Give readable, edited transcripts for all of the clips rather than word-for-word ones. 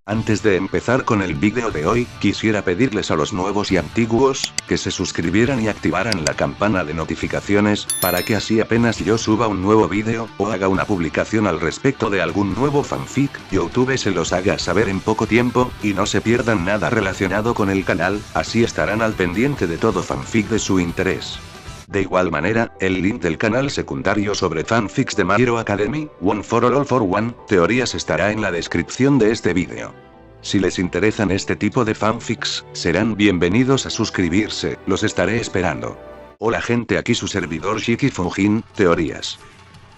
Antes de empezar con el vídeo de hoy, quisiera pedirles a los nuevos y antiguos, que se suscribieran y activaran la campana de notificaciones, para que así apenas yo suba un nuevo vídeo, o haga una publicación al respecto de algún nuevo fanfic, YouTube se los haga saber en poco tiempo, y no se pierdan nada relacionado con el canal, así estarán al pendiente de todo fanfic de su interés. De igual manera, el link del canal secundario sobre fanfics de My Hero Academy, One for All for One, teorías estará en la descripción de este vídeo. Si les interesan este tipo de fanfics, serán bienvenidos a suscribirse, los estaré esperando. Hola gente, aquí su servidor Shiki Fujin, teorías.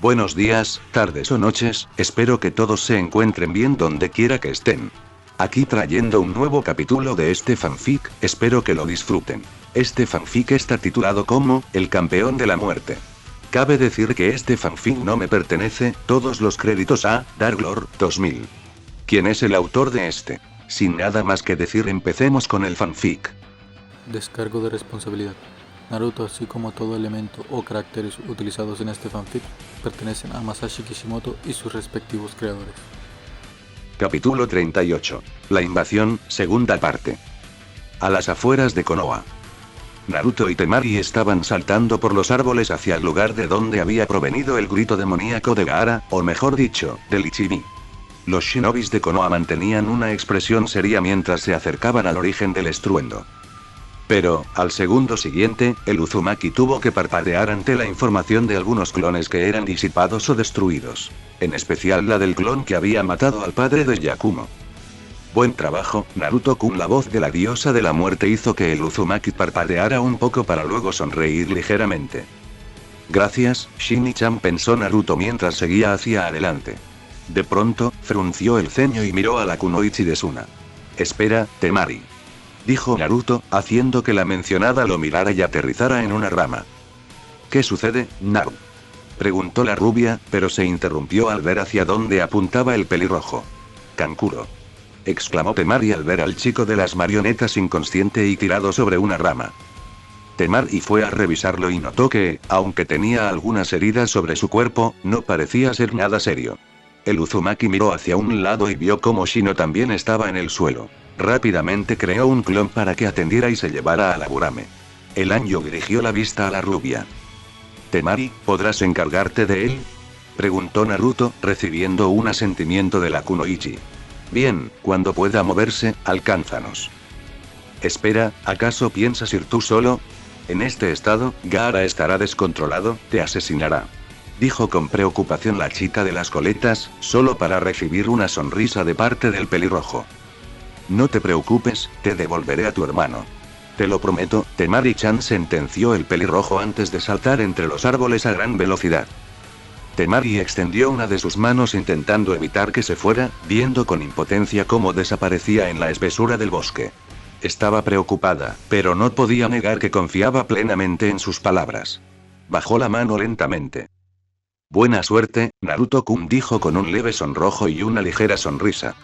Buenos días, tardes o noches, espero que todos se encuentren bien donde quiera que estén. Aquí trayendo un nuevo capítulo de este fanfic, espero que lo disfruten. Este fanfic está titulado como, El Campeón de la Muerte. Cabe decir que este fanfic no me pertenece, todos los créditos a, Darklord 2000. ¿Quién es el autor de este? Sin nada más que decir, empecemos con el fanfic. Descargo de responsabilidad. Naruto, así como todo elemento o caracteres utilizados en este fanfic, pertenecen a Masashi Kishimoto y sus respectivos creadores. Capítulo 38. La invasión, segunda parte. A las afueras de Konoha. Naruto y Temari estaban saltando por los árboles hacia el lugar de donde había provenido el grito demoníaco de Gaara, o mejor dicho, del Ichibi. Los shinobis de Konoha mantenían una expresión seria mientras se acercaban al origen del estruendo. Pero, al segundo siguiente, el Uzumaki tuvo que parpadear ante la información de algunos clones que eran disipados o destruidos. En especial la del clon que había matado al padre de Yakumo. Buen trabajo, Naruto-kun. La voz de la diosa de la muerte hizo que el Uzumaki parpadeara un poco para luego sonreír ligeramente. Gracias, Shini-chan, pensó Naruto mientras seguía hacia adelante. De pronto, frunció el ceño y miró a la kunoichi de Suna. Espera, Temari. Dijo Naruto, haciendo que la mencionada lo mirara y aterrizara en una rama. ¿Qué sucede, Naru? Preguntó la rubia, pero se interrumpió al ver hacia dónde apuntaba el pelirrojo. Kankuro. Exclamó Temari al ver al chico de las marionetas inconsciente y tirado sobre una rama. Temari fue a revisarlo y notó que, aunque tenía algunas heridas sobre su cuerpo, no parecía ser nada serio. El Uzumaki miró hacia un lado y vio cómo Shino también estaba en el suelo. Rápidamente creó un clon para que atendiera y se llevara a la Burame. El Anjo dirigió la vista a la rubia. Temari, ¿podrás encargarte de él? Preguntó Naruto, recibiendo un asentimiento de la kunoichi. Bien, cuando pueda moverse, alcánzanos. Espera, ¿acaso piensas ir tú solo? En este estado, Gaara estará descontrolado, te asesinará. Dijo con preocupación la chica de las coletas, solo para recibir una sonrisa de parte del pelirrojo. No te preocupes, te devolveré a tu hermano. Te lo prometo, Temari-chan, sentenció el pelirrojo antes de saltar entre los árboles a gran velocidad. Temari extendió una de sus manos intentando evitar que se fuera, viendo con impotencia cómo desaparecía en la espesura del bosque. Estaba preocupada, pero no podía negar que confiaba plenamente en sus palabras. Bajó la mano lentamente. Buena suerte, Naruto-kun, dijo con un leve sonrojo y una ligera sonrisa.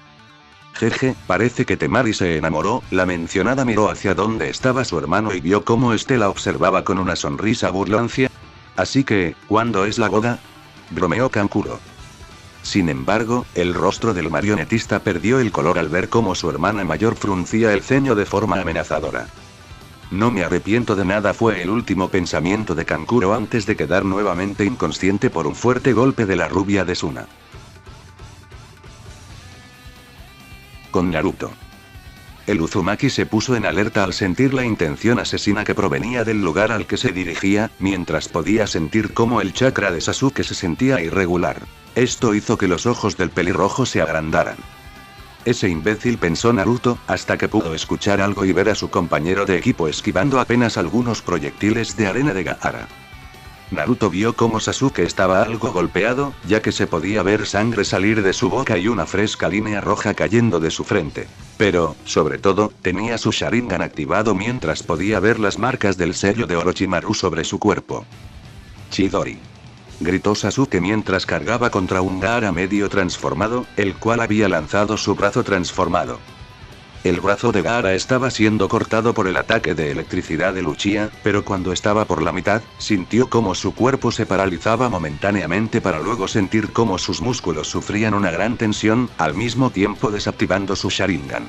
Jeje, parece que Temari se enamoró. La mencionada miró hacia donde estaba su hermano y vio cómo éste la observaba con una sonrisa burlancia. Así que, ¿cuándo es la boda? Bromeó Kankuro. Sin embargo, el rostro del marionetista perdió el color al ver cómo su hermana mayor fruncía el ceño de forma amenazadora. No me arrepiento de nada, fue el último pensamiento de Kankuro antes de quedar nuevamente inconsciente por un fuerte golpe de la rubia de Suna. Con Naruto. El Uzumaki se puso en alerta al sentir la intención asesina que provenía del lugar al que se dirigía, mientras podía sentir cómo el chakra de Sasuke se sentía irregular. Esto hizo que los ojos del pelirrojo se agrandaran. Ese imbécil, pensó Naruto, hasta que pudo escuchar algo y ver a su compañero de equipo esquivando apenas algunos proyectiles de arena de Gaara. Naruto vio cómo Sasuke estaba algo golpeado, ya que se podía ver sangre salir de su boca y una fresca línea roja cayendo de su frente. Pero, sobre todo, tenía su Sharingan activado mientras podía ver las marcas del sello de Orochimaru sobre su cuerpo. Chidori. Gritó Sasuke mientras cargaba contra un Gaara medio transformado, el cual había lanzado su brazo transformado. El brazo de Gaara estaba siendo cortado por el ataque de electricidad de Lucia, pero cuando estaba por la mitad, sintió como su cuerpo se paralizaba momentáneamente para luego sentir como sus músculos sufrían una gran tensión, al mismo tiempo desactivando su Sharingan.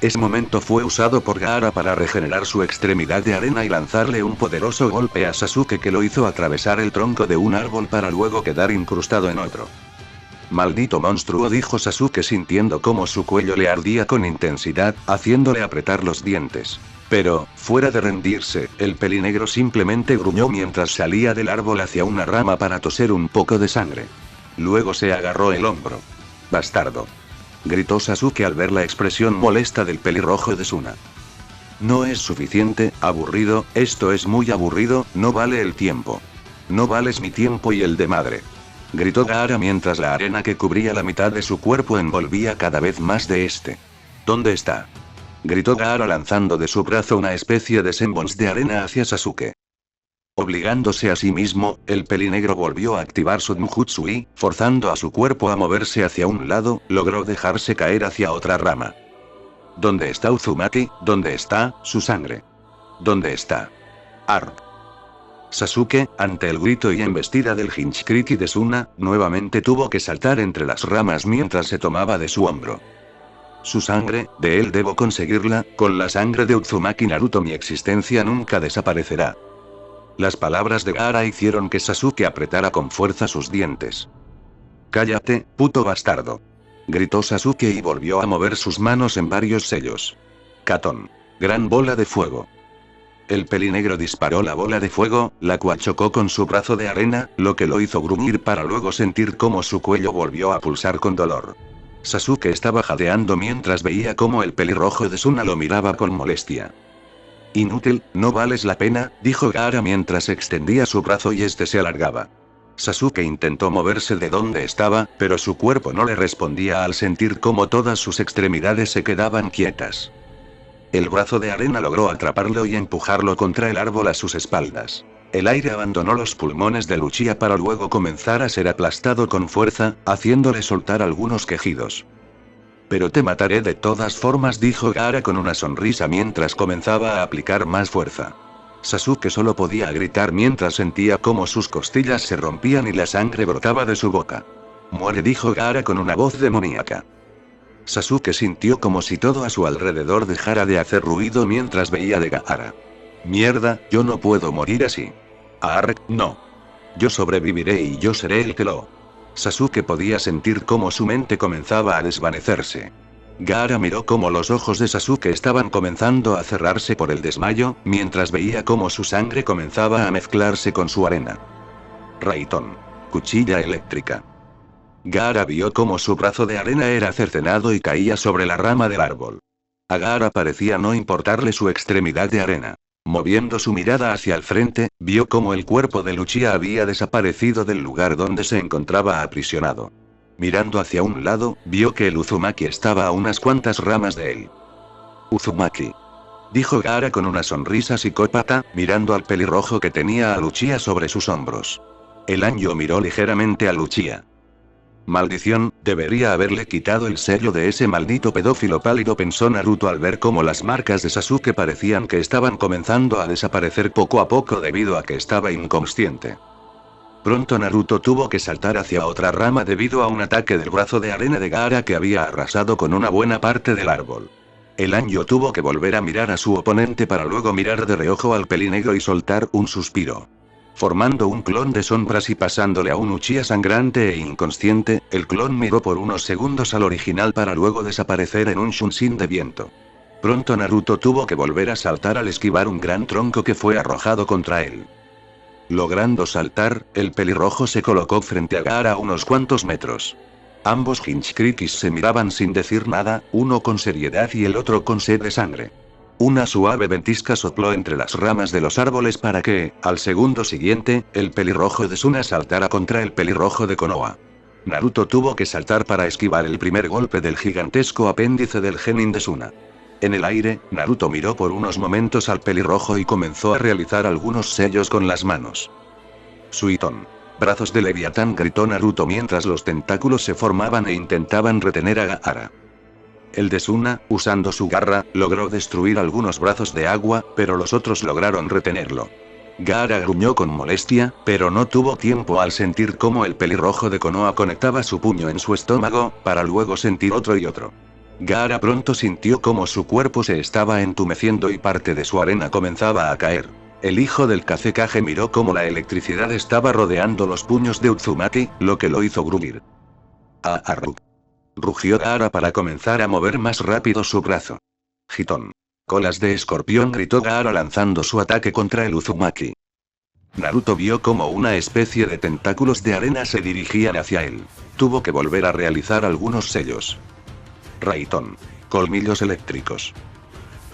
Ese momento fue usado por Gaara para regenerar su extremidad de arena y lanzarle un poderoso golpe a Sasuke que lo hizo atravesar el tronco de un árbol para luego quedar incrustado en otro. «Maldito monstruo», dijo Sasuke sintiendo cómo su cuello le ardía con intensidad, haciéndole apretar los dientes. Pero, fuera de rendirse, el pelinegro simplemente gruñó mientras salía del árbol hacia una rama para toser un poco de sangre. Luego se agarró el hombro. «Bastardo», gritó Sasuke al ver la expresión molesta del pelirrojo de Suna. «No es suficiente, aburrido, esto es muy aburrido, no vale el tiempo. No vales mi tiempo y el de madre», gritó Gaara mientras la arena que cubría la mitad de su cuerpo envolvía cada vez más de este. «¿Dónde está?», gritó Gaara lanzando de su brazo una especie de sembons de arena hacia Sasuke. Obligándose a sí mismo, el pelinegro volvió a activar su Nujutsu y, forzando a su cuerpo a moverse hacia un lado, logró dejarse caer hacia otra rama. «¿Dónde está Uzumaki? ¿Dónde está su sangre? ¿Dónde está?» «Arr». Sasuke, ante el grito y embestida del Hinchkriki de Suna, nuevamente tuvo que saltar entre las ramas mientras se tomaba de su hombro. «Su sangre, de él debo conseguirla, con la sangre de Uzumaki Naruto mi existencia nunca desaparecerá». Las palabras de Gaara hicieron que Sasuke apretara con fuerza sus dientes. «Cállate, puto bastardo», gritó Sasuke y volvió a mover sus manos en varios sellos. «Katón. Gran bola de fuego». El pelinegro disparó la bola de fuego, la cual chocó con su brazo de arena, lo que lo hizo gruñir para luego sentir cómo su cuello volvió a pulsar con dolor. Sasuke estaba jadeando mientras veía cómo el pelirrojo de Suna lo miraba con molestia. «Inútil, no vales la pena», dijo Gaara mientras extendía su brazo y este se alargaba. Sasuke intentó moverse de donde estaba, pero su cuerpo no le respondía al sentir cómo todas sus extremidades se quedaban quietas. El brazo de arena logró atraparlo y empujarlo contra el árbol a sus espaldas. El aire abandonó los pulmones de Lucia para luego comenzar a ser aplastado con fuerza, haciéndole soltar algunos quejidos. «Pero te mataré de todas formas», dijo Gaara con una sonrisa mientras comenzaba a aplicar más fuerza. Sasuke solo podía gritar mientras sentía cómo sus costillas se rompían y la sangre brotaba de su boca. «Muere», dijo Gaara con una voz demoníaca. Sasuke sintió como si todo a su alrededor dejara de hacer ruido mientras veía de Gaara. «Mierda, yo no puedo morir así. Arr, no. Yo sobreviviré y yo seré el que lo...». Sasuke podía sentir cómo su mente comenzaba a desvanecerse. Gaara miró cómo los ojos de Sasuke estaban comenzando a cerrarse por el desmayo, mientras veía cómo su sangre comenzaba a mezclarse con su arena. Raitón. Cuchilla eléctrica. Gaara vio cómo su brazo de arena era cercenado y caía sobre la rama del árbol. A Gaara parecía no importarle su extremidad de arena. Moviendo su mirada hacia el frente, vio cómo el cuerpo de Lucia había desaparecido del lugar donde se encontraba aprisionado. Mirando hacia un lado, vio que el Uzumaki estaba a unas cuantas ramas de él. «Uzumaki», dijo Gaara con una sonrisa psicópata, mirando al pelirrojo que tenía a Lucia sobre sus hombros. El Anjo miró ligeramente a Lucia. «Maldición, debería haberle quitado el sello de ese maldito pedófilo pálido», pensó Naruto al ver cómo las marcas de Sasuke parecían que estaban comenzando a desaparecer poco a poco debido a que estaba inconsciente. Pronto Naruto tuvo que saltar hacia otra rama debido a un ataque del brazo de arena de Gaara que había arrasado con una buena parte del árbol. El Anjo tuvo que volver a mirar a su oponente para luego mirar de reojo al pelinegro y soltar un suspiro. Formando un clon de sombras y pasándole a un Uchiha sangrante e inconsciente, el clon miró por unos segundos al original para luego desaparecer en un Shunshin de viento. Pronto Naruto tuvo que volver a saltar al esquivar un gran tronco que fue arrojado contra él. Logrando saltar, el pelirrojo se colocó frente a Gaara a unos cuantos metros. Ambos Hinchkrikis se miraban sin decir nada, uno con seriedad y el otro con sed de sangre. Una suave ventisca sopló entre las ramas de los árboles para que, al segundo siguiente, el pelirrojo de Suna saltara contra el pelirrojo de Konoha. Naruto tuvo que saltar para esquivar el primer golpe del gigantesco apéndice del genin de Suna. En el aire, Naruto miró por unos momentos al pelirrojo y comenzó a realizar algunos sellos con las manos. «Suiton. Brazos de Leviatán», gritó Naruto mientras los tentáculos se formaban e intentaban retener a Gaara. El de Suna, usando su garra, logró destruir algunos brazos de agua, pero los otros lograron retenerlo. Gaara gruñó con molestia, pero no tuvo tiempo al sentir cómo el pelirrojo de Konoha conectaba su puño en su estómago, para luego sentir otro y otro. Gaara pronto sintió cómo su cuerpo se estaba entumeciendo y parte de su arena comenzaba a caer. El hijo del Kazekage miró cómo la electricidad estaba rodeando los puños de Uzumaki, lo que lo hizo gruñir. Arru. Rugió Gaara para comenzar a mover más rápido su brazo. Gitón. Colas de escorpión, gritó Gaara lanzando su ataque contra el Uzumaki. Naruto vio como una especie de tentáculos de arena se dirigían hacia él. Tuvo que volver a realizar algunos sellos. Raitón. Colmillos eléctricos.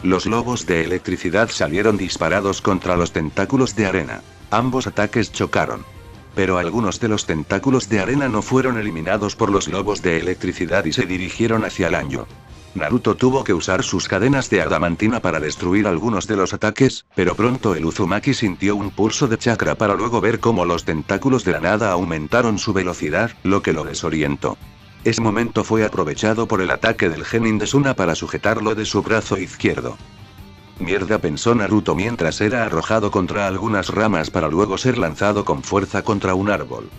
Los lobos de electricidad salieron disparados contra los tentáculos de arena. Ambos ataques chocaron. Pero algunos de los tentáculos de arena no fueron eliminados por los lobos de electricidad y se dirigieron hacia el Anjo. Naruto tuvo que usar sus cadenas de adamantina para destruir algunos de los ataques, pero pronto el Uzumaki sintió un pulso de chakra para luego ver cómo los tentáculos de la nada aumentaron su velocidad, lo que lo desorientó. Ese momento fue aprovechado por el ataque del genin de Suna para sujetarlo de su brazo izquierdo. Mierda, pensó Naruto mientras era arrojado contra algunas ramas para luego ser lanzado con fuerza contra un árbol.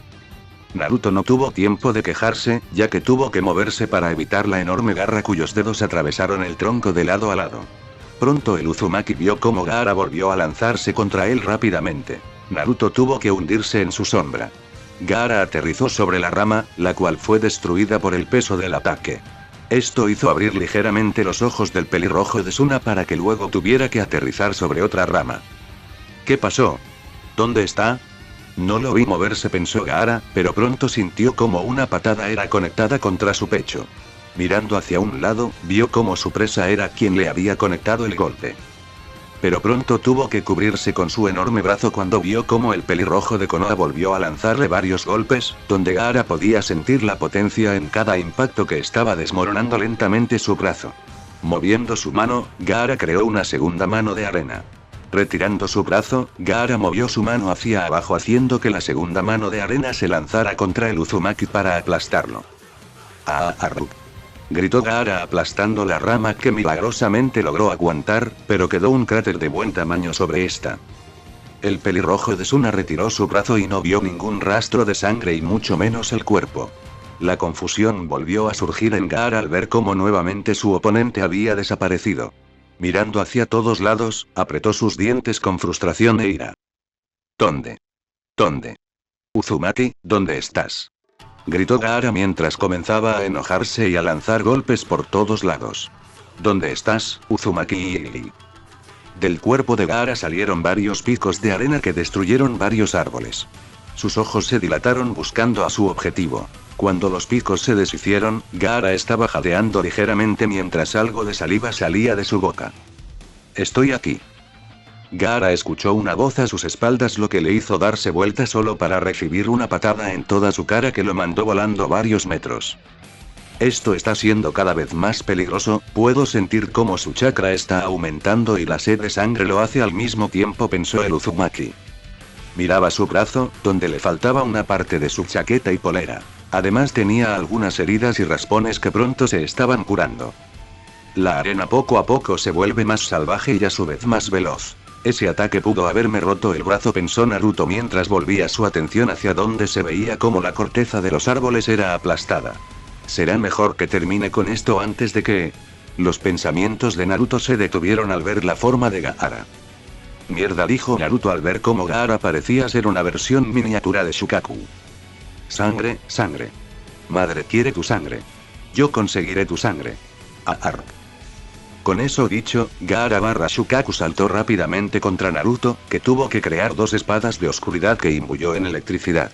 Naruto no tuvo tiempo de quejarse, ya que tuvo que moverse para evitar la enorme garra cuyos dedos atravesaron el tronco de lado a lado. Pronto el Uzumaki vio cómo Gaara volvió a lanzarse contra él rápidamente. Naruto tuvo que hundirse en su sombra. Gaara aterrizó sobre la rama, la cual fue destruida por el peso del ataque. Esto hizo abrir ligeramente los ojos del pelirrojo de Suna para que luego tuviera que aterrizar sobre otra rama. ¿Qué pasó? ¿Dónde está? No lo vi moverse, pensó Gaara, pero pronto sintió como una patada era conectada contra su pecho. Mirando hacia un lado, vio como su presa era quien le había conectado el golpe. Pero pronto tuvo que cubrirse con su enorme brazo cuando vio cómo el pelirrojo de Konoha volvió a lanzarle varios golpes, donde Gaara podía sentir la potencia en cada impacto que estaba desmoronando lentamente su brazo. Moviendo su mano, Gaara creó una segunda mano de arena. Retirando su brazo, Gaara movió su mano hacia abajo haciendo que la segunda mano de arena se lanzara contra el Uzumaki para aplastarlo. Arru. Gritó Gaara aplastando la rama que milagrosamente logró aguantar, pero quedó un cráter de buen tamaño sobre esta. El pelirrojo de Suna retiró su brazo y no vio ningún rastro de sangre y mucho menos el cuerpo. La confusión volvió a surgir en Gaara al ver cómo nuevamente su oponente había desaparecido. Mirando hacia todos lados, apretó sus dientes con frustración e ira. ¿Dónde? ¿Dónde? Uzumaki, ¿dónde estás? Gritó Gaara mientras comenzaba a enojarse y a lanzar golpes por todos lados. ¿Dónde estás, Uzumaki? Del cuerpo de Gaara salieron varios picos de arena que destruyeron varios árboles. Sus ojos se dilataron buscando a su objetivo. Cuando los picos se deshicieron, Gaara estaba jadeando ligeramente mientras algo de saliva salía de su boca. Estoy aquí. Gaara escuchó una voz a sus espaldas, lo que le hizo darse vuelta solo para recibir una patada en toda su cara que lo mandó volando varios metros. Esto está siendo cada vez más peligroso, puedo sentir cómo su chakra está aumentando y la sed de sangre lo hace al mismo tiempo, pensó el Uzumaki. Miraba su brazo, donde le faltaba una parte de su chaqueta y polera. Además tenía algunas heridas y raspones que pronto se estaban curando. La arena poco a poco se vuelve más salvaje y a su vez más veloz. Ese ataque pudo haberme roto el brazo, pensó Naruto mientras volvía su atención hacia donde se veía cómo la corteza de los árboles era aplastada. Será mejor que termine con esto antes de que... Los pensamientos de Naruto se detuvieron al ver la forma de Gaara. Mierda, dijo Naruto al ver cómo Gaara parecía ser una versión miniatura de Shukaku. Sangre, sangre. Madre quiere tu sangre. Yo conseguiré tu sangre. Con eso dicho, Gaara / Shukaku saltó rápidamente contra Naruto, que tuvo que crear dos espadas de oscuridad que imbuyó en electricidad.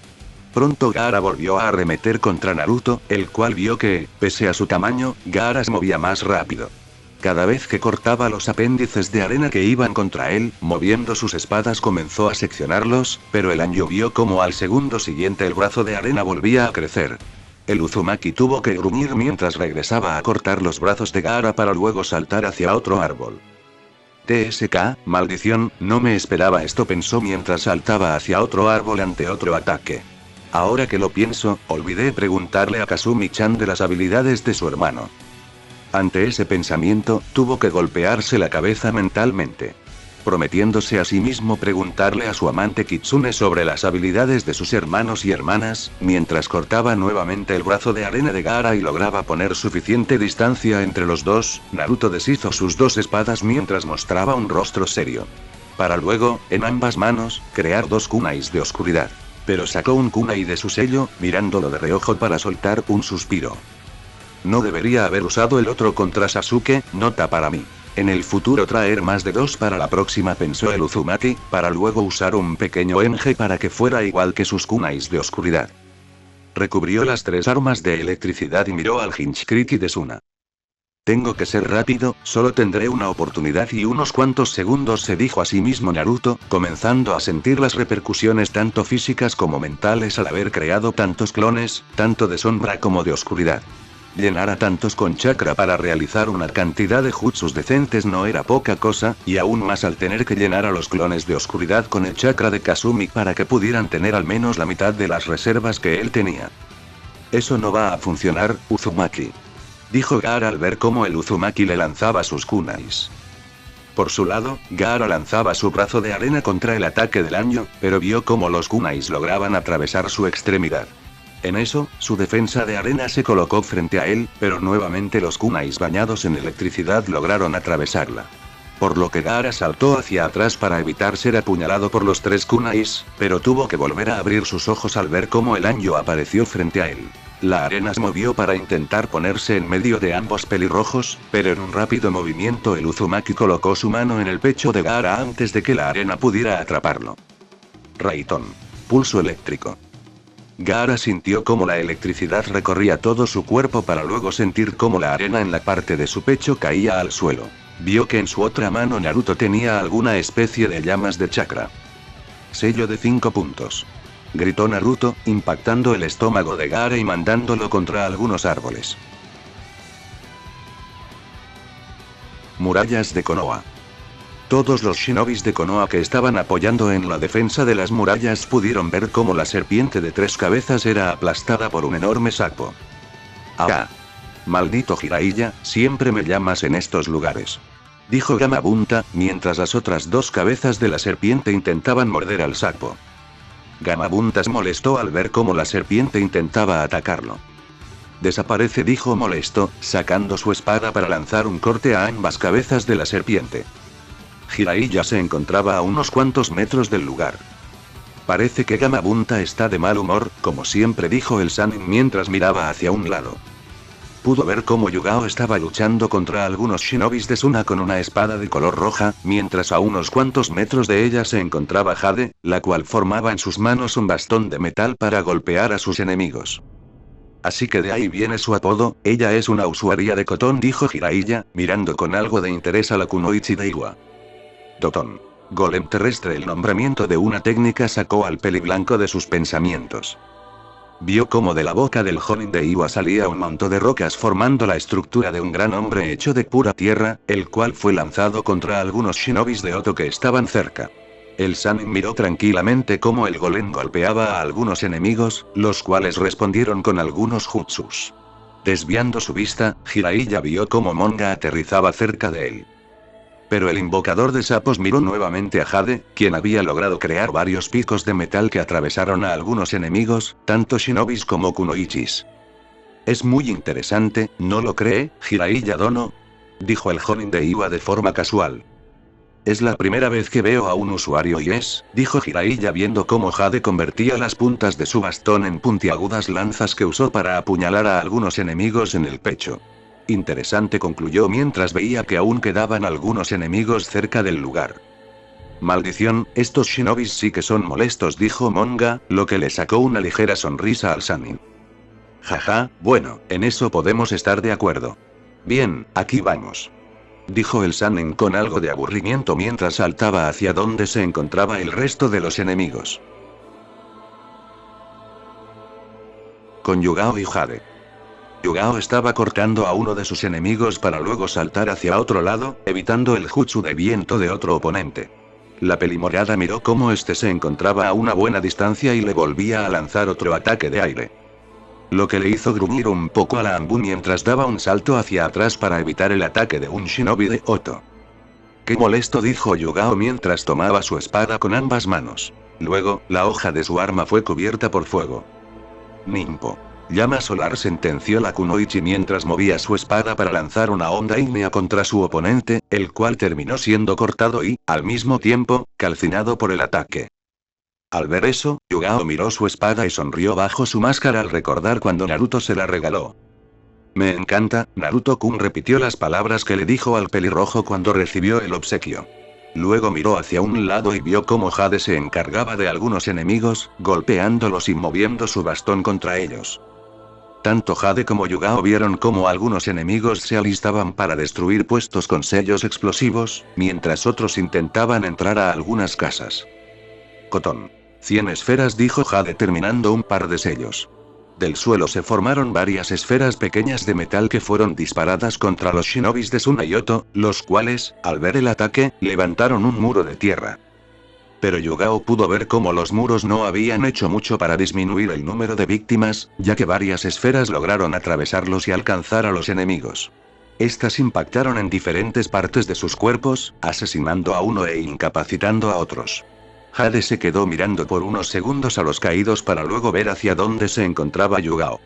Pronto Gaara volvió a arremeter contra Naruto, el cual vio que, pese a su tamaño, Gaara se movía más rápido. Cada vez que cortaba los apéndices de arena que iban contra él, moviendo sus espadas comenzó a seccionarlos, pero el Anjo vio como al segundo siguiente el brazo de arena volvía a crecer. El Uzumaki tuvo que gruñir mientras regresaba a cortar los brazos de Gaara para luego saltar hacia otro árbol. TSK, maldición, no me esperaba esto, pensó mientras saltaba hacia otro árbol ante otro ataque. Ahora que lo pienso, olvidé preguntarle a Kazumi-chan de las habilidades de su hermano. Ante ese pensamiento, tuvo que golpearse la cabeza mentalmente, prometiéndose a sí mismo preguntarle a su amante Kitsune sobre las habilidades de sus hermanos y hermanas, mientras cortaba nuevamente el brazo de arena de Gaara y lograba poner suficiente distancia entre los dos. Naruto deshizo sus dos espadas mientras mostraba un rostro serio, para luego, en ambas manos, crear dos kunais de oscuridad. Pero sacó un kunai de su sello, mirándolo de reojo para soltar un suspiro. No debería haber usado el otro contra Sasuke, nota para mí. En el futuro traer más de dos para la próxima, pensó el Uzumaki, para luego usar un pequeño Enge para que fuera igual que sus kunais de oscuridad. Recubrió las tres armas de electricidad y miró al Hinchkriki de Suna. Tengo que ser rápido, solo tendré una oportunidad y unos cuantos segundos, se dijo a sí mismo Naruto, comenzando a sentir las repercusiones tanto físicas como mentales al haber creado tantos clones, tanto de sombra como de oscuridad. Llenar a tantos con chakra para realizar una cantidad de jutsus decentes no era poca cosa, y aún más al tener que llenar a los clones de oscuridad con el chakra de Kasumi para que pudieran tener al menos la mitad de las reservas que él tenía. Eso no va a funcionar, Uzumaki, dijo Gaara al ver cómo el Uzumaki le lanzaba sus kunais. Por su lado, Gaara lanzaba su brazo de arena contra el ataque del año, pero vio cómo los kunais lograban atravesar su extremidad. En eso, su defensa de arena se colocó frente a él, pero nuevamente los kunais bañados en electricidad lograron atravesarla. Por lo que Gaara saltó hacia atrás para evitar ser apuñalado por los tres kunais, pero tuvo que volver a abrir sus ojos al ver cómo el Anjo apareció frente a él. La arena se movió para intentar ponerse en medio de ambos pelirrojos, pero en un rápido movimiento el Uzumaki colocó su mano en el pecho de Gaara antes de que la arena pudiera atraparlo. Raitón. Pulso eléctrico. Gaara sintió cómo la electricidad recorría todo su cuerpo para luego sentir cómo la arena en la parte de su pecho caía al suelo. Vio que en su otra mano Naruto tenía alguna especie de llamas de chakra. Sello de 5 puntos. Gritó Naruto, impactando el estómago de Gaara y mandándolo contra algunos árboles. Murallas de Konoha. Todos los shinobis de Konoha que estaban apoyando en la defensa de las murallas pudieron ver cómo la serpiente de 3 cabezas era aplastada por un enorme sapo. ¡Ah! Maldito Jiraiya, siempre me llamas en estos lugares, dijo Gamabunta, mientras las otras 2 cabezas de la serpiente intentaban morder al sapo. Gamabunta se molestó al ver cómo la serpiente intentaba atacarlo. Desaparece, dijo molesto, sacando su espada para lanzar un corte a ambas cabezas de la serpiente. Jiraiya se encontraba a unos cuantos metros del lugar. Parece que Gamabunta está de mal humor, como siempre, dijo el Sannin mientras miraba hacia un lado. Pudo ver cómo Yugao estaba luchando contra algunos shinobis de Suna con una espada de color roja, mientras a unos cuantos metros de ella se encontraba Jade, la cual formaba en sus manos un bastón de metal para golpear a sus enemigos. Así que de ahí viene su apodo, ella es una usuaria de Koton, dijo Jiraiya, mirando con algo de interés a la Kunoichi de Iwa. Doton. Golem terrestre. El nombramiento de una técnica sacó al peliblanco de sus pensamientos. Vio cómo de la boca del Jonin de Iwa salía un manto de rocas formando la estructura de un gran hombre hecho de pura tierra, el cual fue lanzado contra algunos shinobis de Oto que estaban cerca. El Sannin miró tranquilamente cómo el golem golpeaba a algunos enemigos, los cuales respondieron con algunos jutsus. Desviando su vista, Jiraiya vio cómo Monga aterrizaba cerca de él. Pero el invocador de sapos miró nuevamente a Jade, quien había logrado crear varios picos de metal que atravesaron a algunos enemigos, tanto shinobis como kunoichis. Es muy interesante, ¿no lo cree, Jiraiya Dono?, dijo el Jonin de Iwa de forma casual. Es la primera vez que veo a un usuario y dijo Jiraiya viendo cómo Jade convertía las puntas de su bastón en puntiagudas lanzas que usó para apuñalar a algunos enemigos en el pecho. Interesante, concluyó mientras veía que aún quedaban algunos enemigos cerca del lugar. Maldición, estos shinobis sí que son molestos, dijo Monga, lo que le sacó una ligera sonrisa al Sannin. Jaja, bueno, en eso podemos estar de acuerdo. Bien, aquí vamos, dijo el Sannin con algo de aburrimiento mientras saltaba hacia donde se encontraba el resto de los enemigos. Con Yugao y Jade. Yugao estaba cortando a uno de sus enemigos para luego saltar hacia otro lado, evitando el jutsu de viento de otro oponente. La pelimorada miró cómo este se encontraba a una buena distancia y le volvía a lanzar otro ataque de aire. lo que le hizo gruñir un poco a la Anbu mientras daba un salto hacia atrás para evitar el ataque de un shinobi de Oto. «Qué molesto», dijo Yugao mientras tomaba su espada con ambas manos. Luego, la hoja de su arma fue cubierta por fuego. «Nimpo. Llama solar», sentenció la kunoichi mientras movía su espada para lanzar una onda ígnea contra su oponente, el cual terminó siendo cortado y, al mismo tiempo, calcinado por el ataque. Al ver eso, Yugao miró su espada y sonrió bajo su máscara al recordar cuando Naruto se la regaló. «Me encanta», Naruto-kun repitió las palabras que le dijo al pelirrojo cuando recibió el obsequio. Luego miró hacia un lado y vio cómo Jade se encargaba de algunos enemigos, golpeándolos y moviendo su bastón contra ellos. Tanto Jade como Yugao vieron cómo algunos enemigos se alistaban para destruir puestos con sellos explosivos, mientras otros intentaban entrar a algunas casas. «Cotón. 100 esferas», dijo Jade terminando un par de sellos. Del suelo se formaron varias esferas pequeñas de metal que fueron disparadas contra los shinobis de Tsunayoto, los cuales, al ver el ataque, levantaron un muro de tierra. Pero Yugao pudo ver cómo los muros no habían hecho mucho para disminuir el número de víctimas, ya que varias esferas lograron atravesarlos y alcanzar a los enemigos. Estas impactaron en diferentes partes de sus cuerpos, asesinando a uno e incapacitando a otros. Jade se quedó mirando por unos segundos a los caídos para luego ver hacia dónde se encontraba Yugao.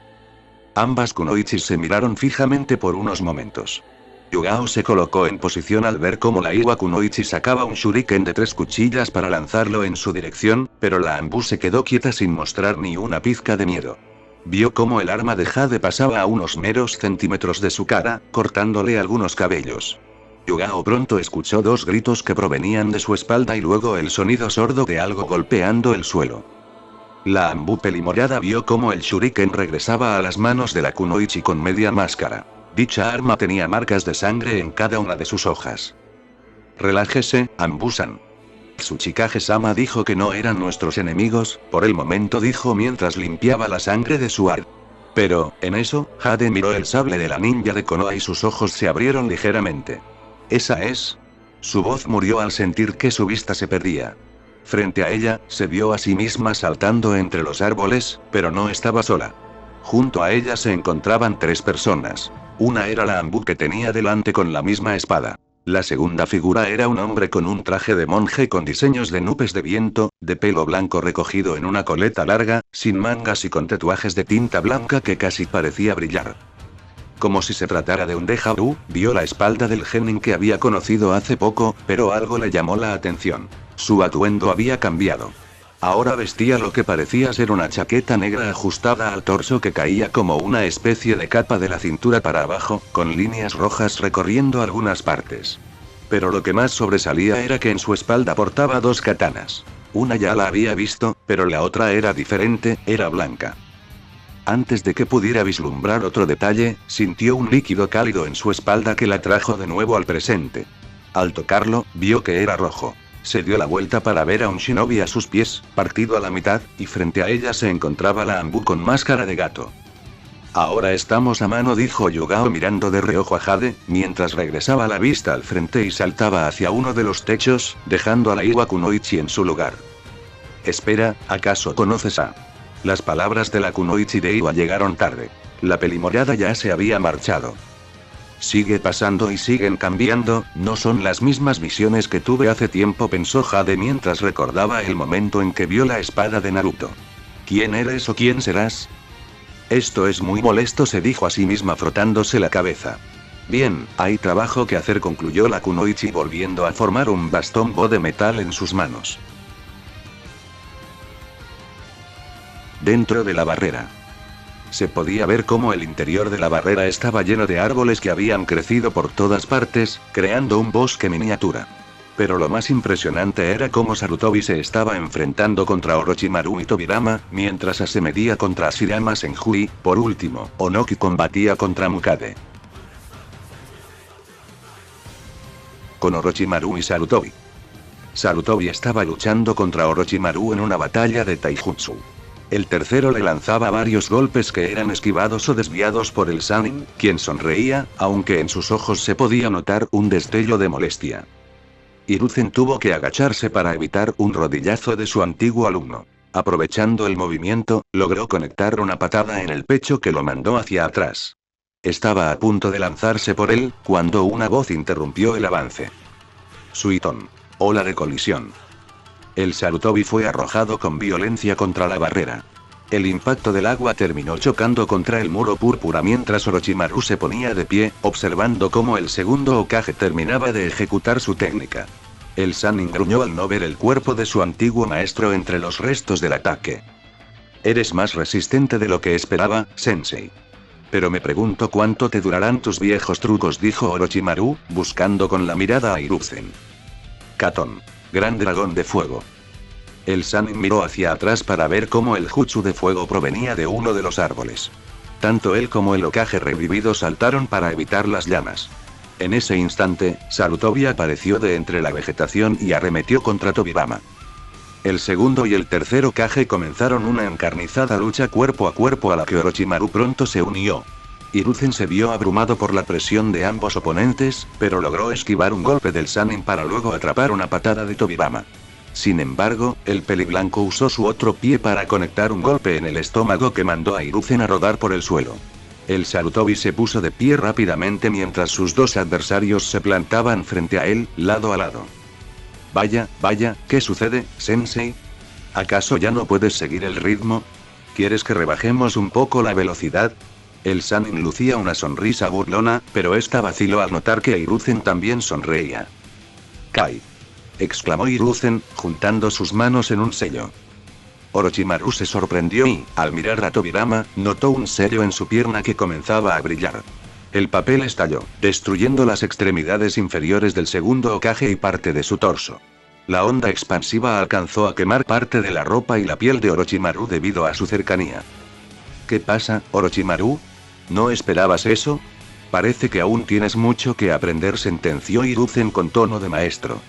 Ambas kunoichis se miraron fijamente por unos momentos. Yugao se colocó en posición al ver cómo la Iwa kunoichi sacaba un shuriken de 3 cuchillas para lanzarlo en su dirección, pero la Anbu se quedó quieta sin mostrar ni una pizca de miedo. Vio cómo el arma de Jade pasaba a unos meros centímetros de su cara, cortándole algunos cabellos. Yugao pronto escuchó 2 gritos que provenían de su espalda y luego el sonido sordo de algo golpeando el suelo. La Anbu pelimorada vio cómo el shuriken regresaba a las manos de la kunoichi con media máscara. Dicha arma tenía marcas de sangre en cada una de sus hojas. «Relájese, Anbu-san. Tsuchikage-sama dijo que no eran nuestros enemigos, por el momento», dijo mientras limpiaba la sangre de su ar. Pero, en eso, Jade miró el sable de la ninja de Konoha y sus ojos se abrieron ligeramente. «¿Esa es?». Su voz murió al sentir que su vista se perdía. Frente a ella, se vio a sí misma saltando entre los árboles, pero no estaba sola. Junto a ella se encontraban 3 personas. Una era la Anbu que tenía delante con la misma espada. La segunda figura era un hombre con un traje de monje con diseños de nubes de viento, de pelo blanco recogido en una coleta larga, sin mangas y con tatuajes de tinta blanca que casi parecía brillar. Como si se tratara de un déjà vu, vio la espalda del genin que había conocido hace poco, pero algo le llamó la atención. Su atuendo había cambiado. Ahora vestía lo que parecía ser una chaqueta negra ajustada al torso que caía como una especie de capa de la cintura para abajo, con líneas rojas recorriendo algunas partes. Pero lo que más sobresalía era que en su espalda portaba 2 katanas. Una ya la había visto, pero la otra era diferente, era blanca. Antes de que pudiera vislumbrar otro detalle, sintió un líquido cálido en su espalda que la trajo de nuevo al presente. Al tocarlo, vio que era rojo. Se dio la vuelta para ver a un shinobi a sus pies, partido a la mitad, y frente a ella se encontraba la Anbu con máscara de gato. «Ahora estamos a mano», dijo Yugao mirando de reojo a Jade, mientras regresaba la vista al frente y saltaba hacia uno de los techos, dejando a la Iwa kunoichi en su lugar. «Espera, ¿acaso conoces a...?» Las palabras de la kunoichi de Iwa llegaron tarde. La pelimorada ya se había marchado. «Sigue pasando y siguen cambiando, no son las mismas visiones que tuve hace tiempo», pensó Jade mientras recordaba el momento en que vio la espada de Naruto. «¿Quién eres o quién serás?». «Esto es muy molesto», se dijo a sí misma frotándose la cabeza. «Bien, hay trabajo que hacer», concluyó la kunoichi volviendo a formar un bastón bo de metal en sus manos. Dentro de la barrera. Se podía ver cómo el interior de la barrera estaba lleno de árboles que habían crecido por todas partes, creando un bosque miniatura. Pero lo más impresionante era cómo Sarutobi se estaba enfrentando contra Orochimaru y Tobirama, mientras se medía contra Ashirama Senju y, por último, Onoki combatía contra Mukade. Con Orochimaru y Sarutobi. Sarutobi estaba luchando contra Orochimaru en una batalla de taijutsu. El tercero le lanzaba varios golpes que eran esquivados o desviados por el Sannin, quien sonreía, aunque en sus ojos se podía notar un destello de molestia. Hiruzen tuvo que agacharse para evitar un rodillazo de su antiguo alumno. Aprovechando el movimiento, logró conectar una patada en el pecho que lo mandó hacia atrás. Estaba a punto de lanzarse por él, cuando una voz interrumpió el avance. Suiton. Ola de colisión. El Sarutobi fue arrojado con violencia contra la barrera. El impacto del agua terminó chocando contra el muro púrpura mientras Orochimaru se ponía de pie, observando cómo el segundo Hokage terminaba de ejecutar su técnica. El Sannin gruñó al no ver el cuerpo de su antiguo maestro entre los restos del ataque. Eres más resistente de lo que esperaba, Sensei. Pero me pregunto cuánto te durarán tus viejos trucos, dijo Orochimaru, buscando con la mirada a Hiruzen. Katon. Gran dragón de fuego. El Sannin miró hacia atrás para ver cómo el jutsu de fuego provenía de uno de los árboles. Tanto él como el Hokage revivido saltaron para evitar las llamas. En ese instante, Sarutobi apareció de entre la vegetación y arremetió contra Tobirama. El segundo y el tercer Hokage comenzaron una encarnizada lucha cuerpo a cuerpo a la que Orochimaru pronto se unió. Hiruzen se vio abrumado por la presión de ambos oponentes, pero logró esquivar un golpe del Sannin para luego atrapar una patada de Tobirama. Sin embargo, el peliblanco usó su otro pie para conectar un golpe en el estómago que mandó a Hiruzen a rodar por el suelo. El Sarutobi se puso de pie rápidamente mientras sus dos adversarios se plantaban frente a él, lado a lado. Vaya, ¿qué sucede, Sensei? ¿Acaso ya no puedes seguir el ritmo? ¿Quieres que rebajemos un poco la velocidad? El Sannin lucía una sonrisa burlona, pero esta vaciló al notar que Hiruzen también sonreía. ¡Kai! Exclamó Hiruzen, juntando sus manos en un sello. Orochimaru se sorprendió y, al mirar a Tobirama, notó un sello en su pierna que comenzaba a brillar. El papel estalló, destruyendo las extremidades inferiores del segundo Hokage y parte de su torso. La onda expansiva alcanzó a quemar parte de la ropa y la piel de Orochimaru debido a su cercanía. ¿Qué pasa, Orochimaru? ¿No esperabas eso? Parece que aún tienes mucho que aprender, sentenció Hiruzen con tono de maestro.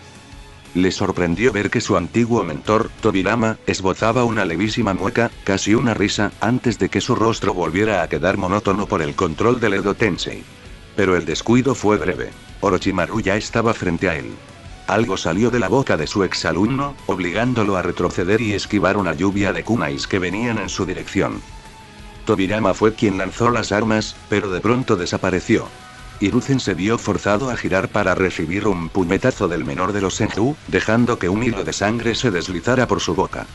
Le sorprendió ver que su antiguo mentor, Tobirama, esbozaba una levísima mueca, casi una risa, antes de que su rostro volviera a quedar monótono por el control del Edo Tensei. Pero el descuido fue breve. Orochimaru ya estaba frente a él. Algo salió de la boca de su exalumno, obligándolo a retroceder y esquivar una lluvia de kunais que venían en su dirección. Tobirama fue quien lanzó las armas, pero de pronto desapareció. Hiruzen se vio forzado a girar para recibir un puñetazo del menor de los Senju, dejando que un hilo de sangre se deslizara por su boca.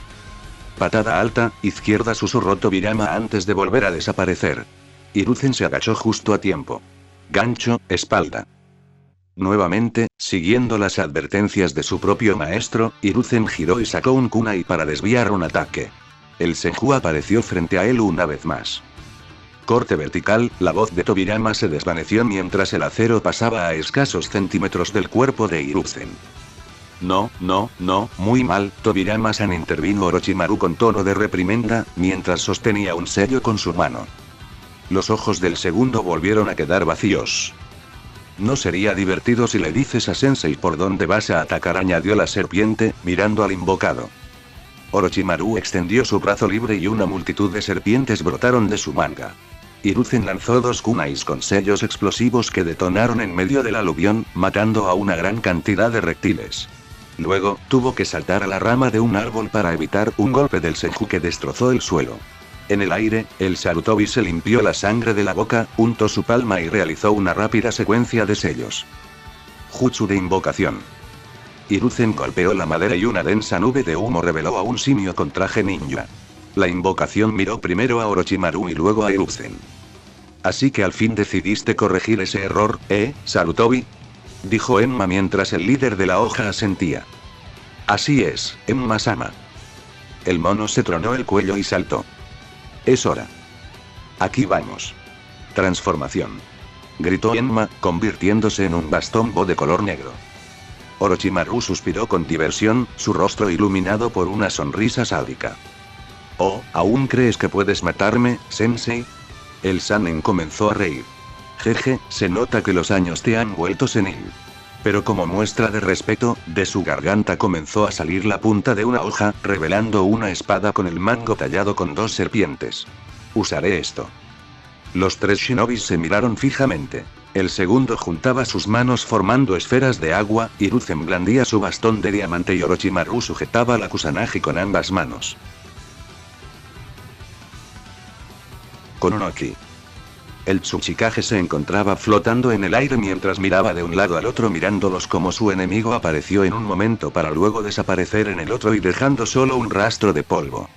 Patada alta, izquierda, susurró Tobirama antes de volver a desaparecer. Hiruzen se agachó justo a tiempo. Gancho, espalda. Nuevamente, siguiendo las advertencias de su propio maestro, Hiruzen giró y sacó un kunai para desviar un ataque. El Senju apareció frente a él una vez más. Corte vertical, la voz de Tobirama se desvaneció mientras el acero pasaba a escasos centímetros del cuerpo de Hiruzen. No, muy mal, Tobirama-san, intervino Orochimaru con tono de reprimenda, mientras sostenía un sello con su mano. Los ojos del segundo volvieron a quedar vacíos. No sería divertido si le dices a Sensei por dónde vas a atacar, añadió la serpiente, mirando al invocado. Orochimaru extendió su brazo libre y una multitud de serpientes brotaron de su manga. Hiruzen lanzó dos kunais con sellos explosivos que detonaron en medio del aluvión, matando a una gran cantidad de reptiles. Luego, tuvo que saltar a la rama de un árbol para evitar un golpe del Senju que destrozó el suelo. En el aire, el Sarutobi se limpió la sangre de la boca, untó su palma y realizó una rápida secuencia de sellos. Jutsu de invocación. Hiruzen golpeó la madera y una densa nube de humo reveló a un simio con traje ninja. La invocación miró primero a Orochimaru y luego a Hiruzen. Así que al fin decidiste corregir ese error, Sarutobi? Dijo Enma mientras el líder de la hoja asentía. Así es, Enma-sama. El mono se tronó el cuello y saltó. Es hora. Aquí vamos. Transformación. Gritó Enma, convirtiéndose en un bastón bo de color negro. Orochimaru suspiró con diversión, su rostro iluminado por una sonrisa sádica. Oh, ¿aún crees que puedes matarme, Sensei? El Sannin comenzó a reír. Jeje, se nota que los años te han vuelto senil. Pero como muestra de respeto, de su garganta comenzó a salir la punta de una hoja, revelando una espada con el mango tallado con dos serpientes. Usaré esto. Los tres shinobis se miraron fijamente. El segundo juntaba sus manos formando esferas de agua, Hiruzen blandía su bastón de diamante y Orochimaru sujetaba la Kusanagi con ambas manos. con Onoki. El Tsuchikage se encontraba flotando en el aire mientras miraba de un lado al otro mirándolos como su enemigo apareció en un momento para luego desaparecer en el otro y dejando solo un rastro de polvo.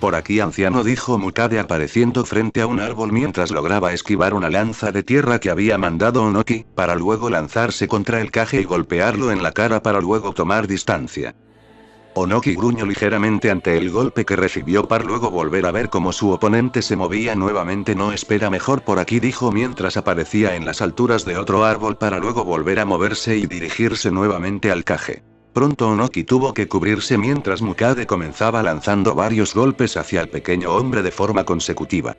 Por aquí anciano, dijo Mukade apareciendo frente a un árbol mientras lograba esquivar una lanza de tierra que había mandado Onoki, para luego lanzarse contra el Kage y golpearlo en la cara para luego tomar distancia. Onoki gruñó ligeramente ante el golpe que recibió para luego volver a ver cómo su oponente se movía nuevamente. No espera, mejor por aquí, dijo mientras aparecía en las alturas de otro árbol para luego volver a moverse y dirigirse nuevamente al Kage. Pronto Onoki tuvo que cubrirse mientras Mukade comenzaba lanzando varios golpes hacia el pequeño hombre de forma consecutiva.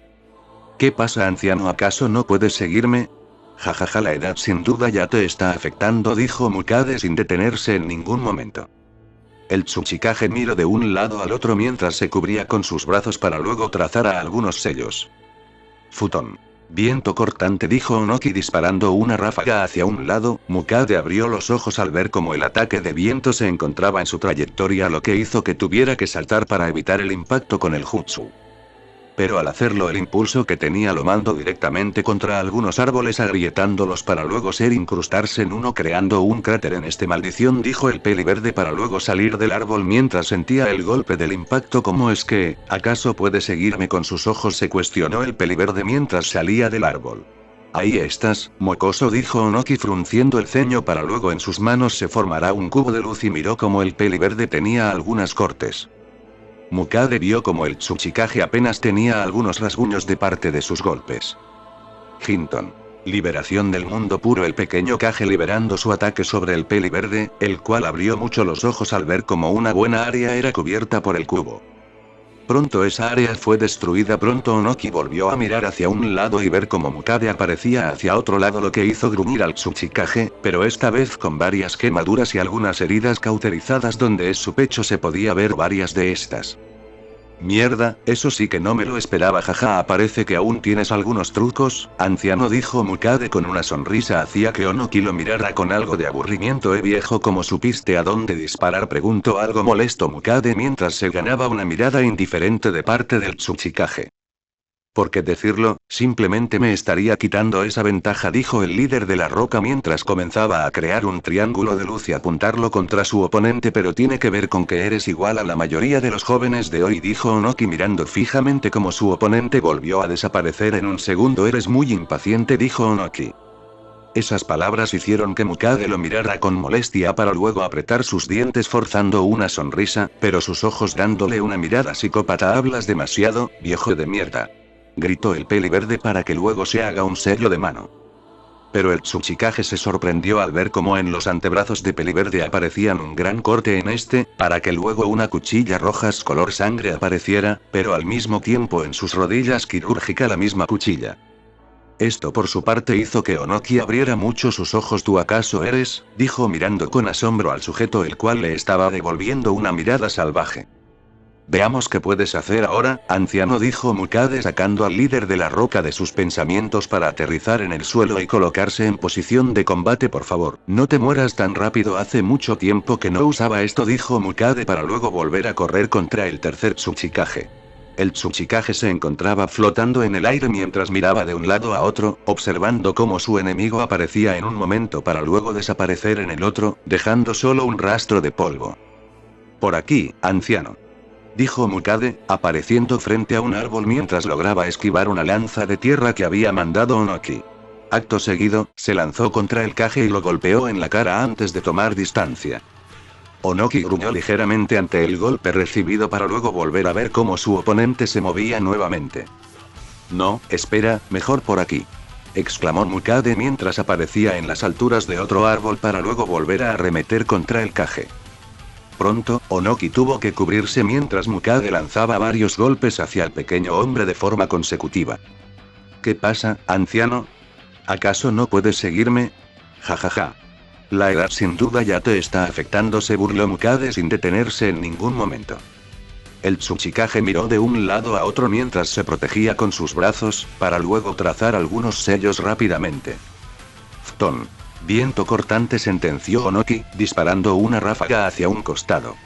¿Qué pasa, anciano? ¿Acaso no puedes seguirme? Jajaja, la edad sin duda ya te está afectando, dijo Mukade sin detenerse en ningún momento. El Tsuchikage miró de un lado al otro mientras se cubría con sus brazos para luego trazar a algunos sellos. Futón. Viento cortante, dijo Onoki disparando una ráfaga hacia un lado. Mukade abrió los ojos al ver cómo el ataque de viento se encontraba en su trayectoria, lo que hizo que tuviera que saltar para evitar el impacto con el jutsu. Pero al hacerlo el impulso que tenía lo mandó directamente contra algunos árboles agrietándolos para luego incrustarse en uno creando un cráter en este. Maldición, dijo el peli verde para luego salir del árbol mientras sentía el golpe del impacto. ¿Cómo es que, acaso puede seguirme con sus ojos?, se cuestionó el peli verde mientras salía del árbol. Ahí estás, mocoso, dijo Onoki frunciendo el ceño para luego en sus manos se formará un cubo de luz y miró como el peli verde tenía algunas cortes. Mukade vio como el Tsuchikage apenas tenía algunos rasguños de parte de sus golpes. Hinton. Liberación del mundo puro. El pequeño Kage liberando su ataque sobre el peli verde, el cual abrió mucho los ojos al ver como una buena área era cubierta por el cubo. Pronto esa área fue destruida. Pronto Onoki volvió a mirar hacia un lado y ver cómo Mukade aparecía hacia otro lado, lo que hizo gruñir al Tsuchikage, pero esta vez con varias quemaduras y algunas heridas cauterizadas donde es su pecho se podía ver varias de estas. Mierda, eso sí que no me lo esperaba, jaja. Parece que aún tienes algunos trucos, anciano, dijo Mukade con una sonrisa hacía que Onoki lo mirara con algo de aburrimiento. Viejo, ¿cómo supiste a dónde disparar?, preguntó algo molesto Mukade mientras se ganaba una mirada indiferente de parte del Tsuchikage. ¿Por qué decirlo? Simplemente me estaría quitando esa ventaja, dijo el líder de la roca mientras comenzaba a crear un triángulo de luz y apuntarlo contra su oponente. Pero tiene que ver con que eres igual a la mayoría de los jóvenes de hoy, dijo Onoki mirando fijamente como su oponente volvió a desaparecer en un segundo. Eres muy impaciente, dijo Onoki. Esas palabras hicieron que Mukade lo mirara con molestia para luego apretar sus dientes forzando una sonrisa, pero sus ojos dándole una mirada psicópata. Hablas demasiado, viejo de mierda, gritó el peli verde para que luego se haga un sello de mano. Pero el Tsuchikage se sorprendió al ver cómo en los antebrazos de peli verde aparecían un gran corte para que luego una cuchilla rojas color sangre apareciera, pero al mismo tiempo en sus rodillas quirúrgica la misma cuchilla. Esto por su parte hizo que Onoki abriera mucho sus ojos. ¿Tú acaso eres?, dijo mirando con asombro al sujeto, el cual le estaba devolviendo una mirada salvaje. Veamos qué puedes hacer ahora, anciano, dijo Mukade sacando al líder de la roca de sus pensamientos para aterrizar en el suelo y colocarse en posición de combate. Por favor, no te mueras tan rápido, hace mucho tiempo que no usaba esto, dijo Mukade para luego volver a correr contra el tercer Tsuchikage. El Tsuchikage se encontraba flotando en el aire mientras miraba de un lado a otro, observando cómo su enemigo aparecía en un momento para luego desaparecer en el otro, dejando solo un rastro de polvo. Por aquí, anciano, dijo Mukade, apareciendo frente a un árbol mientras lograba esquivar una lanza de tierra que había mandado Onoki. Acto seguido, se lanzó contra el Kage y lo golpeó en la cara antes de tomar distancia. Onoki gruñó ligeramente ante el golpe recibido para luego volver a ver cómo su oponente se movía nuevamente. No, espera, mejor por aquí, exclamó Mukade mientras aparecía en las alturas de otro árbol para luego volver a arremeter contra el Kage. Pronto, Onoki tuvo que cubrirse mientras Mukade lanzaba varios golpes hacia el pequeño hombre de forma consecutiva. ¿Qué pasa, anciano? ¿Acaso no puedes seguirme? Jajaja. La edad sin duda ya te está afectando, se burló Mukade sin detenerse en ningún momento. El Tsuchikage miró de un lado a otro mientras se protegía con sus brazos, para luego trazar algunos sellos rápidamente. Ftón. Viento cortante, sentenció Onoki, disparando una ráfaga hacia un costado.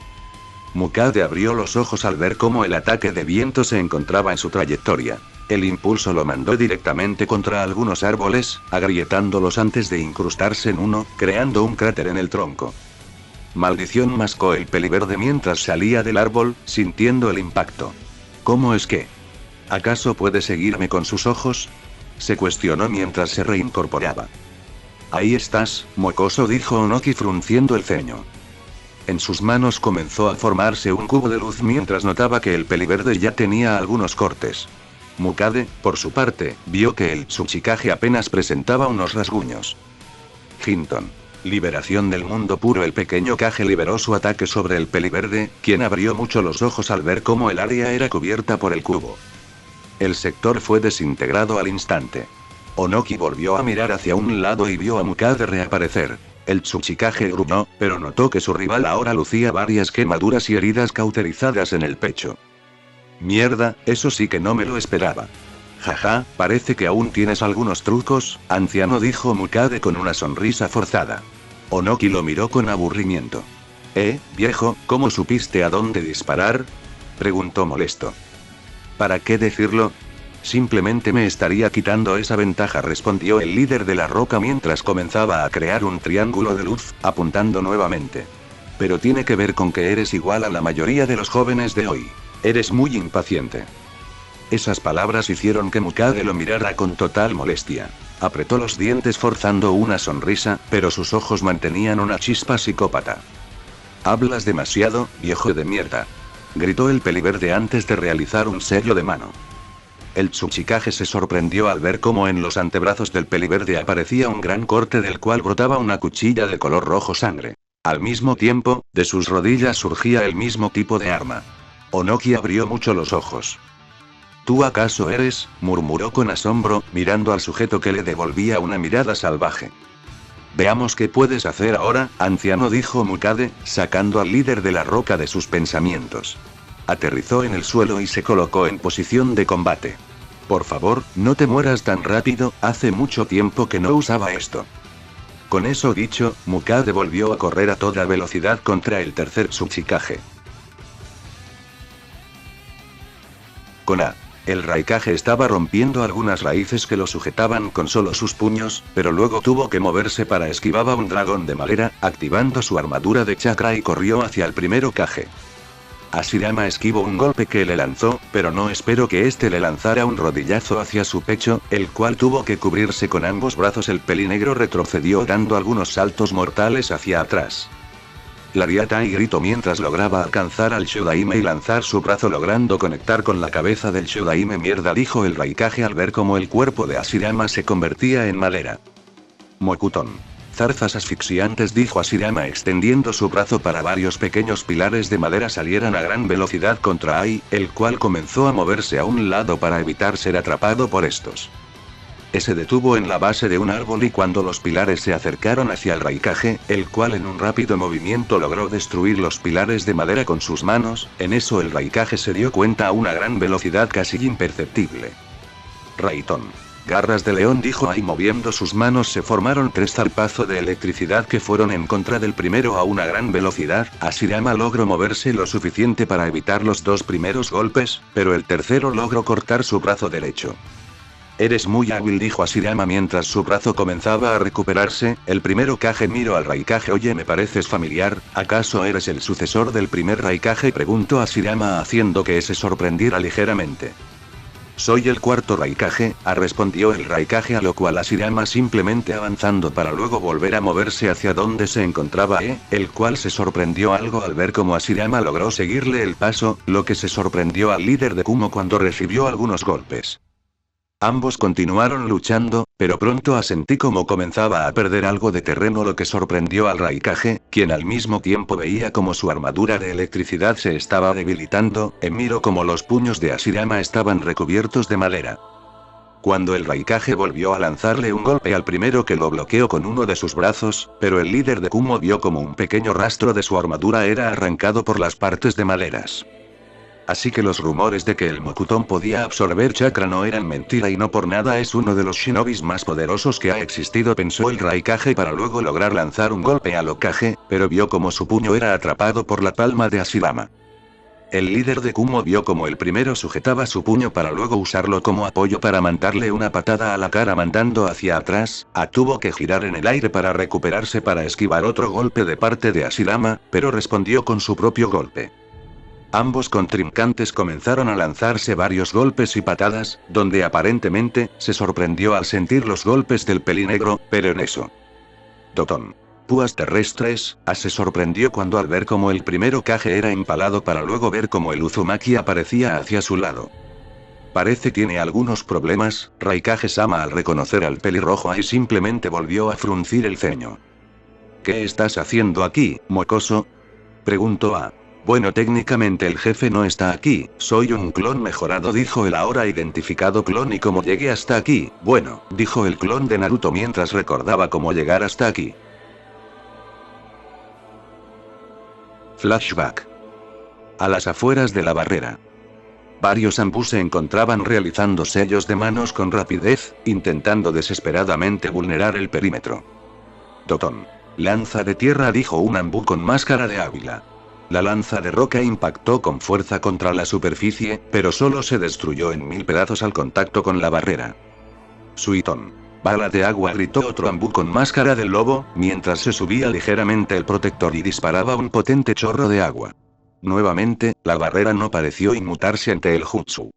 Mukade abrió los ojos al ver cómo el ataque de viento se encontraba en su trayectoria. El impulso lo mandó directamente contra algunos árboles, agrietándolos antes de incrustarse en uno, creando un cráter en el tronco. Maldición, mascó el peliverde mientras salía del árbol, sintiendo el impacto. ¿Cómo es que? ¿Acaso puede seguirme con sus ojos? Se cuestionó mientras se reincorporaba. Ahí estás, mocoso, dijo Onoki frunciendo el ceño. En sus manos comenzó a formarse un cubo de luz mientras notaba que el peliverde ya tenía algunos cortes. Mukade, por su parte, vio que el Tsuchikage apenas presentaba unos rasguños. Hinton. Liberación del mundo puro. El pequeño Kage liberó su ataque sobre el peliverde, quien abrió mucho los ojos al ver cómo el área era cubierta por el cubo. El sector fue desintegrado al instante. Onoki volvió a mirar hacia un lado y vio a Mukade reaparecer. El Tsuchikage gruñó, pero notó que su rival ahora lucía varias quemaduras y heridas cauterizadas en el pecho. Mierda, eso sí que no me lo esperaba. Jaja, parece que aún tienes algunos trucos, anciano, dijo Mukade con una sonrisa forzada. Onoki lo miró con aburrimiento. Viejo, ¿cómo supiste a dónde disparar? Preguntó molesto. ¿Para qué decirlo? Simplemente me estaría quitando esa ventaja, respondió el líder de la roca mientras comenzaba a crear un triángulo de luz, apuntando nuevamente. Pero tiene que ver con que eres igual a la mayoría de los jóvenes de hoy. Eres muy impaciente. Esas palabras hicieron que Mukade lo mirara con total molestia. Apretó los dientes forzando una sonrisa, pero sus ojos mantenían una chispa psicópata. Hablas demasiado, viejo de mierda. Gritó el peliverde antes de realizar un sello de mano. El Tsuchikage se sorprendió al ver cómo en los antebrazos del peliverde aparecía un gran corte del cual brotaba una cuchilla de color rojo sangre. Al mismo tiempo, de sus rodillas surgía el mismo tipo de arma. Onoki abrió mucho los ojos. ¿Tú acaso eres?, murmuró con asombro, mirando al sujeto que le devolvía una mirada salvaje. Veamos qué puedes hacer ahora, anciano, dijo Mukade, sacando al líder de la roca de sus pensamientos. Aterrizó en el suelo y se colocó en posición de combate. Por favor, no te mueras tan rápido, hace mucho tiempo que no usaba esto. Con eso dicho, Mukade volvió a correr a toda velocidad contra el tercer Tsuchikage. El Raikage estaba rompiendo algunas raíces que lo sujetaban con solo sus puños, pero luego tuvo que moverse para esquivar a un dragón de madera, activando su armadura de chakra y corrió hacia el primero Kage. Hashirama esquivó un golpe que le lanzó, pero no esperó que este le lanzara un rodillazo hacia su pecho, el cual tuvo que cubrirse con ambos brazos. El pelinegro retrocedió dando algunos saltos mortales hacia atrás. Lariata y gritó mientras lograba alcanzar al Shodaime y lanzar su brazo logrando conectar con la cabeza del Shodaime. Mierda, dijo el Raikage al ver cómo el cuerpo de Hashirama se convertía en madera. Mokuton. Zarzas asfixiantes, dijo Hashirama extendiendo su brazo para varios pequeños pilares de madera salieran a gran velocidad contra Ai, el cual comenzó a moverse a un lado para evitar ser atrapado por estos. Se detuvo en la base de un árbol y cuando los pilares se acercaron hacia el Raikage, el cual en un rápido movimiento logró destruir los pilares de madera con sus manos, en eso el Raikage se dio cuenta a una gran velocidad casi imperceptible. Raiton. Garras de león, dijo Ai moviendo sus manos. Se formaron 3 zarpazos de electricidad que fueron en contra del primero a una gran velocidad. Hashirama logró moverse lo suficiente para evitar los 2 primeros golpes, pero el tercero logró cortar su brazo derecho. Eres muy hábil, dijo Hashirama mientras su brazo comenzaba a recuperarse. El primero Kage miró al Raikage. Oye, me pareces familiar, ¿acaso eres el sucesor del primer Raikage?, preguntó Hashirama haciendo que se sorprendiera ligeramente. Soy el cuarto Raikage, respondió el Raikage, a lo cual Hashirama simplemente avanzando para luego volver a moverse hacia donde se encontraba el cual se sorprendió algo al ver cómo Hashirama logró seguirle el paso, lo que se sorprendió al líder de Kumo cuando recibió algunos golpes. Ambos continuaron luchando, pero pronto sentí como comenzaba a perder algo de terreno, lo que sorprendió al Raikage, quien al mismo tiempo veía como su armadura de electricidad se estaba debilitando, miró como los puños de Hashirama estaban recubiertos de madera. Cuando el Raikage volvió a lanzarle un golpe al primero, que lo bloqueó con uno de sus brazos, pero el líder de Kumo vio como un pequeño rastro de su armadura era arrancado por las partes de maderas. Así que los rumores de que el Mokuton podía absorber chakra no eran mentira y no por nada es uno de los shinobis más poderosos que ha existido, pensó el Raikage para luego lograr lanzar un golpe al Hokage, pero vio como su puño era atrapado por la palma de Hashirama. El líder de Kumo vio como el primero sujetaba su puño para luego usarlo como apoyo para mandarle una patada a la cara mandando hacia atrás, tuvo que girar en el aire para recuperarse para esquivar otro golpe de parte de Hashirama, pero respondió con su propio golpe. Ambos contrincantes comenzaron a lanzarse varios golpes y patadas, donde aparentemente, se sorprendió al sentir los golpes del pelinegro, pero en eso. Dotón. Púas terrestres, se sorprendió cuando al ver cómo el primero Kage era empalado para luego ver cómo el Uzumaki aparecía hacia su lado. Parece tiene algunos problemas, Raikage-sama al reconocer al pelirrojo ahí simplemente volvió a fruncir el ceño. ¿Qué estás haciendo aquí, mocoso? Preguntó a. Bueno, técnicamente el jefe no está aquí, soy un clon mejorado, dijo el ahora identificado clon, y como llegué hasta aquí, bueno, dijo el clon de Naruto mientras recordaba cómo llegar hasta aquí. Flashback. A las afueras de la barrera. Varios Anbu se encontraban realizando sellos de manos con rapidez, intentando desesperadamente vulnerar el perímetro. Dotón. Lanza de tierra, dijo un Anbu con máscara de águila. La lanza de roca impactó con fuerza contra la superficie, pero solo se destruyó en 1000 pedazos al contacto con la barrera. Suitón. Bala de agua, gritó otro Anbu con máscara de lobo, mientras se subía ligeramente el protector y disparaba un potente chorro de agua. Nuevamente, la barrera no pareció inmutarse ante el jutsu.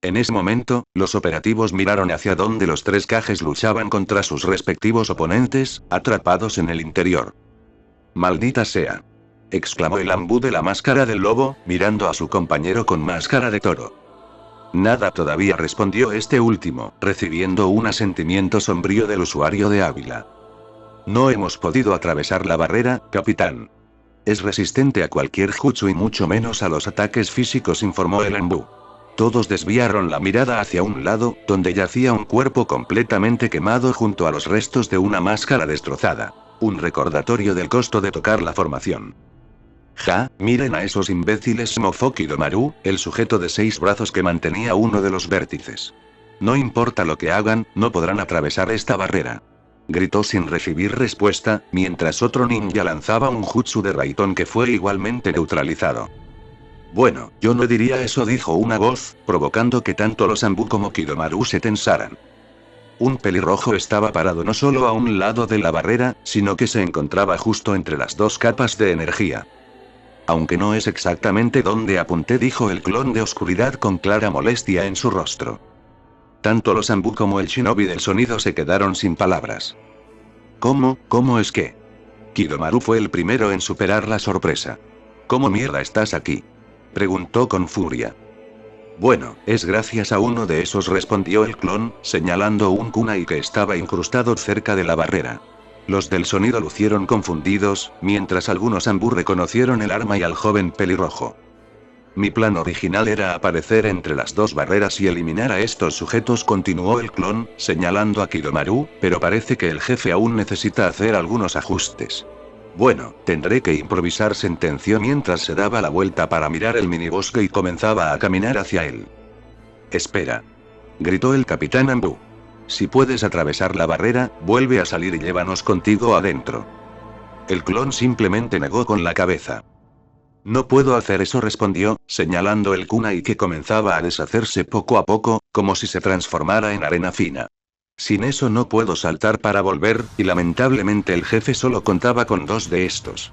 En ese momento, los operativos miraron hacia donde los tres Kages luchaban contra sus respectivos oponentes, atrapados en el interior. «Maldita sea», exclamó el Anbu de la máscara del lobo, mirando a su compañero con máscara de toro. Nada todavía, respondió este último, recibiendo un asentimiento sombrío del usuario de Ávila. No hemos podido atravesar la barrera, capitán. Es resistente a cualquier jutsu y mucho menos a los ataques físicos, informó el Anbu. Todos desviaron la mirada hacia un lado, donde yacía un cuerpo completamente quemado junto a los restos de una máscara destrozada. Un recordatorio del costo de tocar la formación. Ja, miren a esos imbéciles, mofó Kidomaru, el sujeto de 6 brazos que mantenía uno de los vértices. No importa lo que hagan, no podrán atravesar esta barrera. Gritó sin recibir respuesta, mientras otro ninja lanzaba un jutsu de Raitón que fue igualmente neutralizado. Bueno, yo no diría eso, dijo una voz, provocando que tanto los Anbu como Kidomaru se tensaran. Un pelirrojo estaba parado no solo a un lado de la barrera, sino que se encontraba justo entre las dos capas de energía. Aunque no es exactamente donde apunté, dijo el clon de oscuridad con clara molestia en su rostro. Tanto los Anbu como el shinobi del sonido se quedaron sin palabras. ¿Cómo es que? Kidomaru fue el primero en superar la sorpresa. ¿Cómo mierda estás aquí? Preguntó con furia. Bueno, es gracias a uno de esos, respondió el clon, señalando un kunai que estaba incrustado cerca de la barrera. Los del sonido lucieron confundidos, mientras algunos Anbu reconocieron el arma y al joven pelirrojo. Mi plan original era aparecer entre las dos barreras y eliminar a estos sujetos, continuó el clon, señalando a Kidomaru, pero parece que el jefe aún necesita hacer algunos ajustes. Bueno, tendré que improvisar, sentenció mientras se daba la vuelta para mirar el minibosque y comenzaba a caminar hacia él. Espera, gritó el capitán Anbu. Si puedes atravesar la barrera, vuelve a salir y llévanos contigo adentro. El clon simplemente negó con la cabeza. No puedo hacer eso, respondió, señalando el kunai que comenzaba a deshacerse poco a poco, como si se transformara en arena fina. Sin eso no puedo saltar para volver, y lamentablemente el jefe solo contaba con 2 de estos.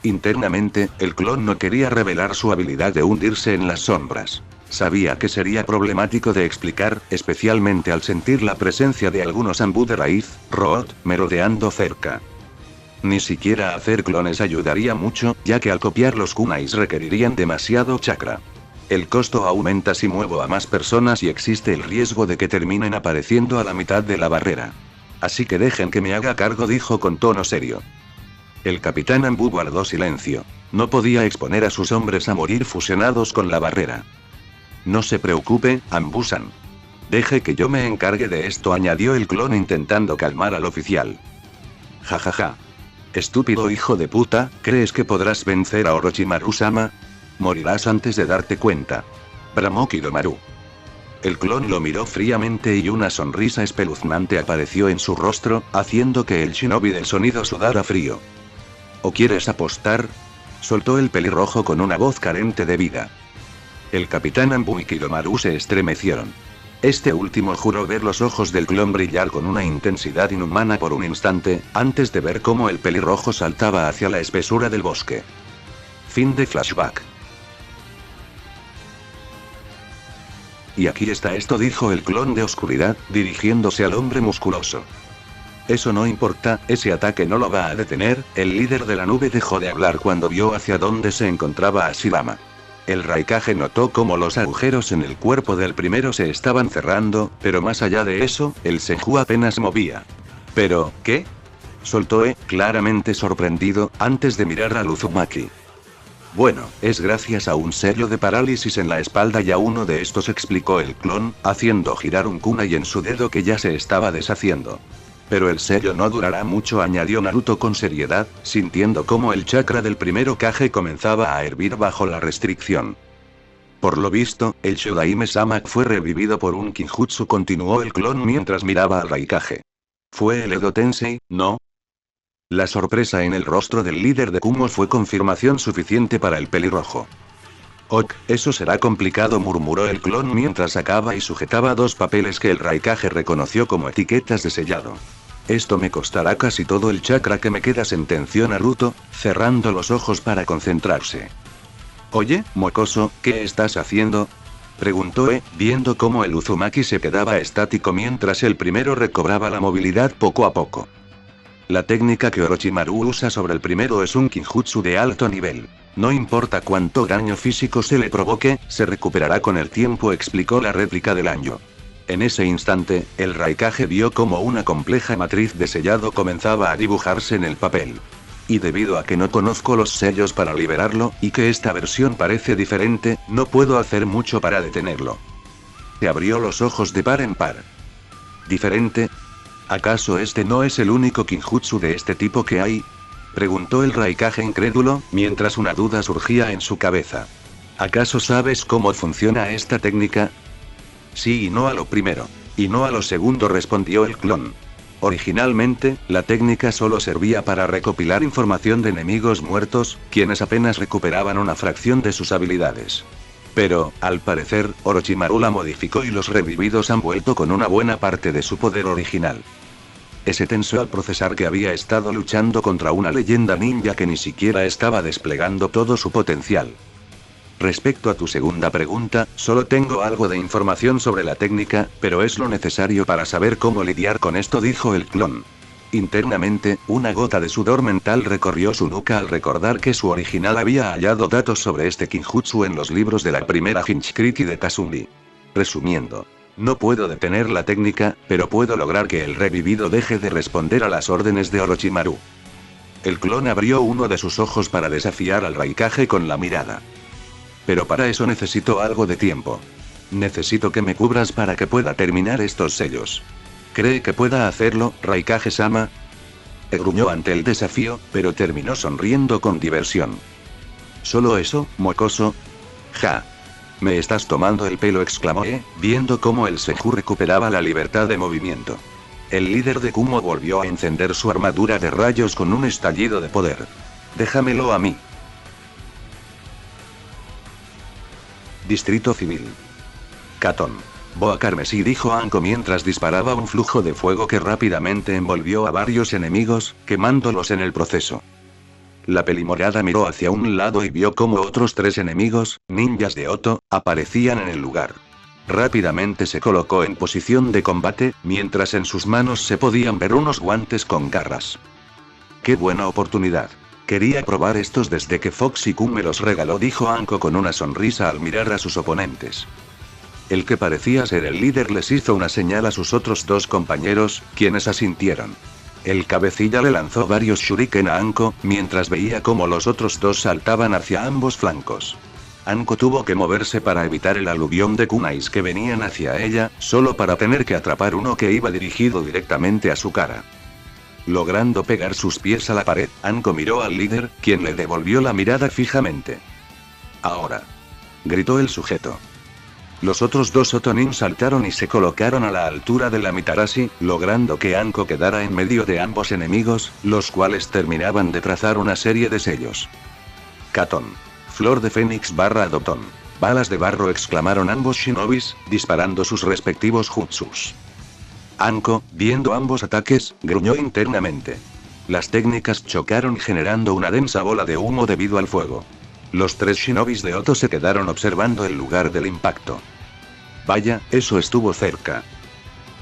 Internamente, el clon no quería revelar su habilidad de hundirse en las sombras. Sabía que sería problemático de explicar, especialmente al sentir la presencia de algunos Anbu de raíz, Root, merodeando cerca. Ni siquiera hacer clones ayudaría mucho, ya que al copiar los kunais requerirían demasiado chakra. El costo aumenta si muevo a más personas y existe el riesgo de que terminen apareciendo a la mitad de la barrera. Así que dejen que me haga cargo, dijo con tono serio. El capitán Anbu guardó silencio. No podía exponer a sus hombres a morir fusionados con la barrera. No se preocupe, Anbu-san. Deje que yo me encargue de esto, añadió el clon intentando calmar al oficial. Jajaja. Estúpido hijo de puta, ¿crees que podrás vencer a Orochimaru-sama? Morirás antes de darte cuenta. Bramó Kidomaru. El clon lo miró fríamente y una sonrisa espeluznante apareció en su rostro, haciendo que el shinobi del sonido sudara frío. ¿O quieres apostar? soltó el pelirrojo con una voz carente de vida. El capitán Ambu y Kidomaru se estremecieron. Este último juró ver los ojos del clon brillar con una intensidad inhumana por un instante, antes de ver cómo el pelirrojo saltaba hacia la espesura del bosque. Fin de flashback. Y aquí está esto, dijo el clon de oscuridad, dirigiéndose al hombre musculoso. Eso no importa, ese ataque no lo va a detener. El líder de la nube dejó de hablar cuando vio hacia dónde se encontraba Ashirama. El Raikage notó cómo los agujeros en el cuerpo del primero se estaban cerrando, pero más allá de eso, el Senju apenas movía. ¿Pero, qué? Soltó claramente sorprendido, antes de mirar al Uzumaki. Bueno, es gracias a un sello de parálisis en la espalda y a uno de estos, explicó el clon, haciendo girar un kunai en su dedo que ya se estaba deshaciendo. Pero el sello no durará mucho, añadió Naruto con seriedad, sintiendo cómo el chakra del primero Kage comenzaba a hervir bajo la restricción. Por lo visto, el Shodaime-sama fue revivido por un Kinjutsu, continuó el clon mientras miraba al Raikage. ¿Fue el Edo Tensei, no? La sorpresa en el rostro del líder de Kumo fue confirmación suficiente para el pelirrojo. Ok, eso será complicado, murmuró el clon mientras sacaba y sujetaba dos papeles que el Raikage reconoció como etiquetas de sellado. Esto me costará casi todo el chakra que me queda, sentenció Naruto, cerrando los ojos para concentrarse. Oye, mocoso, ¿qué estás haciendo? Preguntó viendo cómo el Uzumaki se quedaba estático mientras el primero recobraba la movilidad poco a poco. La técnica que Orochimaru usa sobre el primero es un Kinjutsu de alto nivel. No importa cuánto daño físico se le provoque, se recuperará con el tiempo, explicó la réplica del Anjo. En ese instante, el Raikage vio como una compleja matriz de sellado comenzaba a dibujarse en el papel. Y debido a que no conozco los sellos para liberarlo, y que esta versión parece diferente, no puedo hacer mucho para detenerlo. Se abrió los ojos de par en par. ¿Diferente? ¿Acaso este no es el único Kinjutsu de este tipo que hay? Preguntó el Raikage incrédulo, mientras una duda surgía en su cabeza. ¿Acaso sabes cómo funciona esta técnica? Sí y no a lo primero. Y no a lo segundo, respondió el clon. Originalmente, la técnica solo servía para recopilar información de enemigos muertos, quienes apenas recuperaban una fracción de sus habilidades. Pero, al parecer, Orochimaru la modificó y los revividos han vuelto con una buena parte de su poder original. Se tensó al procesar que había estado luchando contra una leyenda ninja que ni siquiera estaba desplegando todo su potencial. Respecto a tu segunda pregunta, solo tengo algo de información sobre la técnica, pero es lo necesario para saber cómo lidiar con esto, dijo el clon. Internamente, una gota de sudor mental recorrió su nuca al recordar que su original había hallado datos sobre este Kinjutsu en los libros de la primera Hinchkriki de Kasumi. Resumiendo, no puedo detener la técnica, pero puedo lograr que el revivido deje de responder a las órdenes de Orochimaru. El clon abrió uno de sus ojos para desafiar al Raikage con la mirada. Pero para eso necesito algo de tiempo. Necesito que me cubras para que pueda terminar estos sellos. ¿Cree que pueda hacerlo, Raikage-sama? Gruñó ante el desafío, pero terminó sonriendo con diversión. ¿Solo eso, mocoso? Ja. Me estás tomando el pelo, exclamó viendo cómo el Senju recuperaba la libertad de movimiento. El líder de Kumo volvió a encender su armadura de rayos con un estallido de poder. Déjamelo a mí. Distrito Civil. Katón. Boa carmesí, dijo Anko mientras disparaba un flujo de fuego que rápidamente envolvió a varios enemigos, quemándolos en el proceso. La pelimorada miró hacia un lado y vio cómo otros 3 enemigos, ninjas de Oto, aparecían en el lugar. Rápidamente se colocó en posición de combate, mientras en sus manos se podían ver unos guantes con garras. ¡Qué buena oportunidad! Quería probar estos desde que Foxy Kun me los regaló, dijo Anko con una sonrisa al mirar a sus oponentes. El que parecía ser el líder les hizo una señal a sus otros 2 compañeros, quienes asintieron. El cabecilla le lanzó varios shuriken a Anko, mientras veía cómo los otros 2 saltaban hacia ambos flancos. Anko tuvo que moverse para evitar el aluvión de kunais que venían hacia ella, solo para tener que atrapar uno que iba dirigido directamente a su cara. Logrando pegar sus pies a la pared, Anko miró al líder, quien le devolvió la mirada fijamente. «Ahora», gritó el sujeto. Los otros 2 Otonin saltaron y se colocaron a la altura de la Mitarashi, logrando que Anko quedara en medio de ambos enemigos, los cuales terminaban de trazar una serie de sellos. Catón. Flor de Fénix / Adoptón. Balas de barro, exclamaron ambos shinobis, disparando sus respectivos jutsus. Anko, viendo ambos ataques, gruñó internamente. Las técnicas chocaron generando una densa bola de humo debido al fuego. Los 3 shinobis de Oto se quedaron observando el lugar del impacto. Vaya, eso estuvo cerca.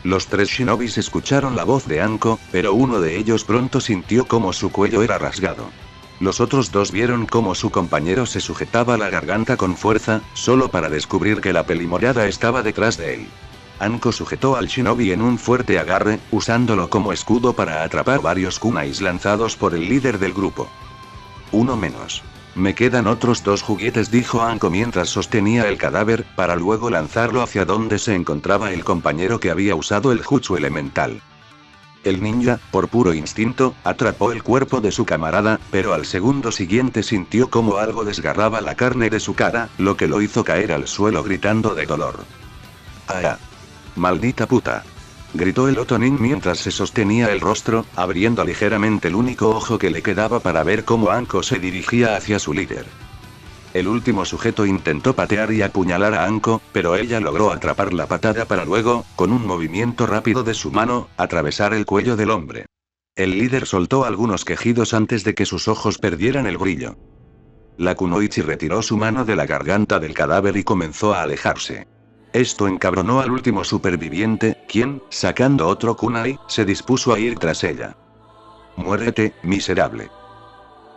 Los 3 shinobis escucharon la voz de Anko, pero uno de ellos pronto sintió como su cuello era rasgado. Los otros 2 vieron cómo su compañero se sujetaba la garganta con fuerza, solo para descubrir que la pelimorada estaba detrás de él. Anko sujetó al shinobi en un fuerte agarre, usándolo como escudo para atrapar varios kunais lanzados por el líder del grupo. Uno menos. Me quedan otros 2 juguetes, dijo Anko mientras sostenía el cadáver, para luego lanzarlo hacia donde se encontraba el compañero que había usado el jutsu elemental. El ninja, por puro instinto, atrapó el cuerpo de su camarada, pero al segundo siguiente sintió como algo desgarraba la carne de su cara, lo que lo hizo caer al suelo gritando de dolor. ¡Ah! ¡Maldita puta! Gritó el Otonin mientras se sostenía el rostro, abriendo ligeramente el único ojo que le quedaba para ver cómo Anko se dirigía hacia su líder. El último sujeto intentó patear y apuñalar a Anko, pero ella logró atrapar la patada para luego, con un movimiento rápido de su mano, atravesar el cuello del hombre. El líder soltó algunos quejidos antes de que sus ojos perdieran el brillo. La kunoichi retiró su mano de la garganta del cadáver y comenzó a alejarse. Esto encabronó al último superviviente, quien, sacando otro kunai, se dispuso a ir tras ella. «Muérete, miserable».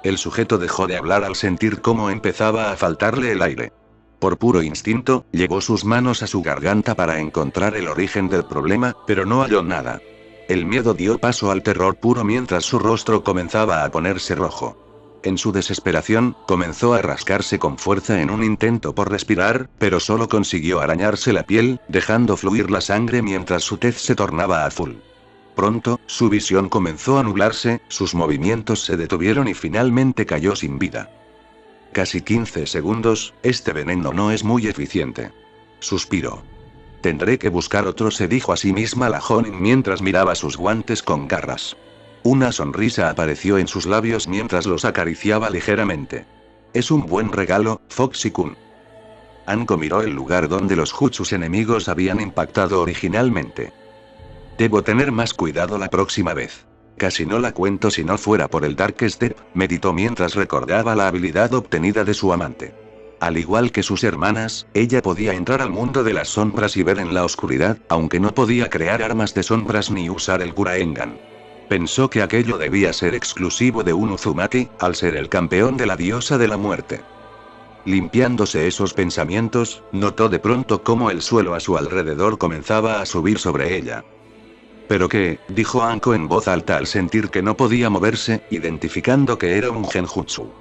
El sujeto dejó de hablar al sentir cómo empezaba a faltarle el aire. Por puro instinto, llevó sus manos a su garganta para encontrar el origen del problema, pero no halló nada. El miedo dio paso al terror puro mientras su rostro comenzaba a ponerse rojo. En su desesperación, comenzó a rascarse con fuerza en un intento por respirar, pero solo consiguió arañarse la piel, dejando fluir la sangre mientras su tez se tornaba azul. Pronto, su visión comenzó a nublarse, sus movimientos se detuvieron y finalmente cayó sin vida. Casi 15 segundos, este veneno no es muy eficiente. Suspiró. Tendré que buscar otro, se dijo a sí misma la Jonin mientras miraba sus guantes con garras. Una sonrisa apareció en sus labios mientras los acariciaba ligeramente. Es un buen regalo, Foxy-kun. Anko miró el lugar donde los jutsus enemigos habían impactado originalmente. Debo tener más cuidado la próxima vez. Casi no la cuento si no fuera por el Dark Step, meditó mientras recordaba la habilidad obtenida de su amante. Al igual que sus hermanas, ella podía entrar al mundo de las sombras y ver en la oscuridad, aunque no podía crear armas de sombras ni usar el Kuraengan. Pensó que aquello debía ser exclusivo de un Uzumaki, al ser el campeón de la diosa de la muerte. Limpiándose esos pensamientos, notó de pronto cómo el suelo a su alrededor comenzaba a subir sobre ella. ¿Pero qué?, dijo Anko en voz alta al sentir que no podía moverse, identificando que era un genjutsu.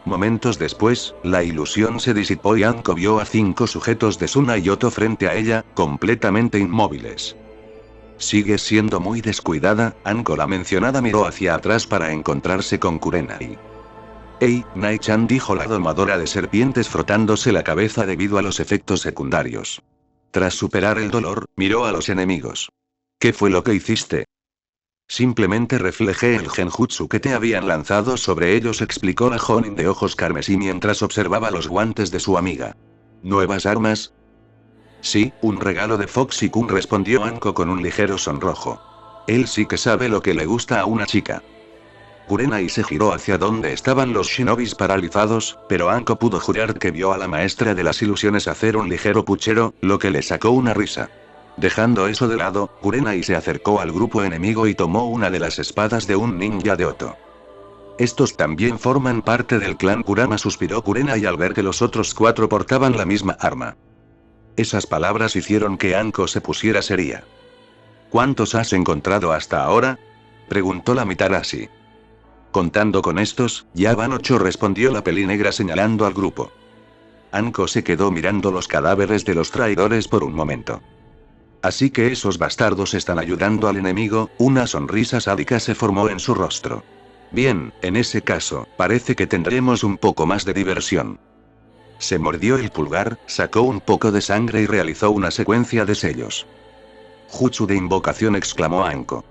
Momentos después, la ilusión se disipó y Anko vio a 5 sujetos de Suna y Oto frente a ella, completamente inmóviles. «Sigues siendo muy descuidada», Anko la mencionada miró hacia atrás para encontrarse con Kurenai. «Hey, Nai-chan», dijo la domadora de serpientes frotándose la cabeza debido a los efectos secundarios. Tras superar el dolor, miró a los enemigos. «¿Qué fue lo que hiciste?» «Simplemente reflejé el genjutsu que te habían lanzado sobre ellos», explicó la Jonin de ojos carmesí mientras observaba los guantes de su amiga. «¿Nuevas armas?» «Sí, un regalo de Foxy-kun», respondió Anko con un ligero sonrojo. Él sí que sabe lo que le gusta a una chica. Kurenai se giró hacia donde estaban los shinobis paralizados, pero Anko pudo jurar que vio a la maestra de las ilusiones hacer un ligero puchero, lo que le sacó una risa. Dejando eso de lado, Kurenai se acercó al grupo enemigo y tomó una de las espadas de un ninja de Oto. «Estos también forman parte del clan Kurama», suspiró Kurenai al ver que los otros 4 portaban la misma arma. Esas palabras hicieron que Anko se pusiera seria. «¿Cuántos has encontrado hasta ahora?», preguntó la Mitarashi. «Contando con estos, ya van 8», respondió la pelinegra señalando al grupo. Anko se quedó mirando los cadáveres de los traidores por un momento. «Así que esos bastardos están ayudando al enemigo», una sonrisa sádica se formó en su rostro. «Bien, en ese caso, parece que tendremos un poco más de diversión». Se mordió el pulgar, sacó un poco de sangre y realizó una secuencia de sellos. «Jutsu de invocación», exclamó Anko.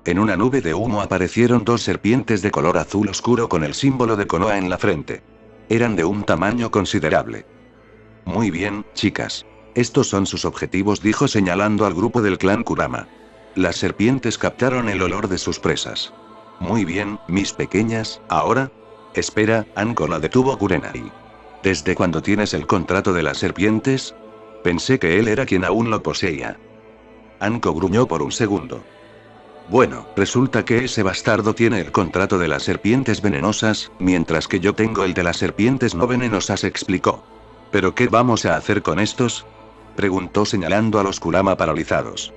En una nube de humo aparecieron 2 serpientes de color azul oscuro con el símbolo de Konoha en la frente. Eran de un tamaño considerable. Muy bien, chicas. Estos son sus objetivos, dijo señalando al grupo del clan Kurama. Las serpientes captaron el olor de sus presas. Muy bien, mis pequeñas, ahora. Espera, Anko la detuvo Kurenai. ¿Desde cuándo tienes el contrato de las serpientes? Pensé que él era quien aún lo poseía. Anko gruñó por un segundo. Bueno, resulta que ese bastardo tiene el contrato de las serpientes venenosas, mientras que yo tengo el de las serpientes no venenosas, explicó. ¿Pero qué vamos a hacer con estos? Preguntó señalando a los Kurama paralizados.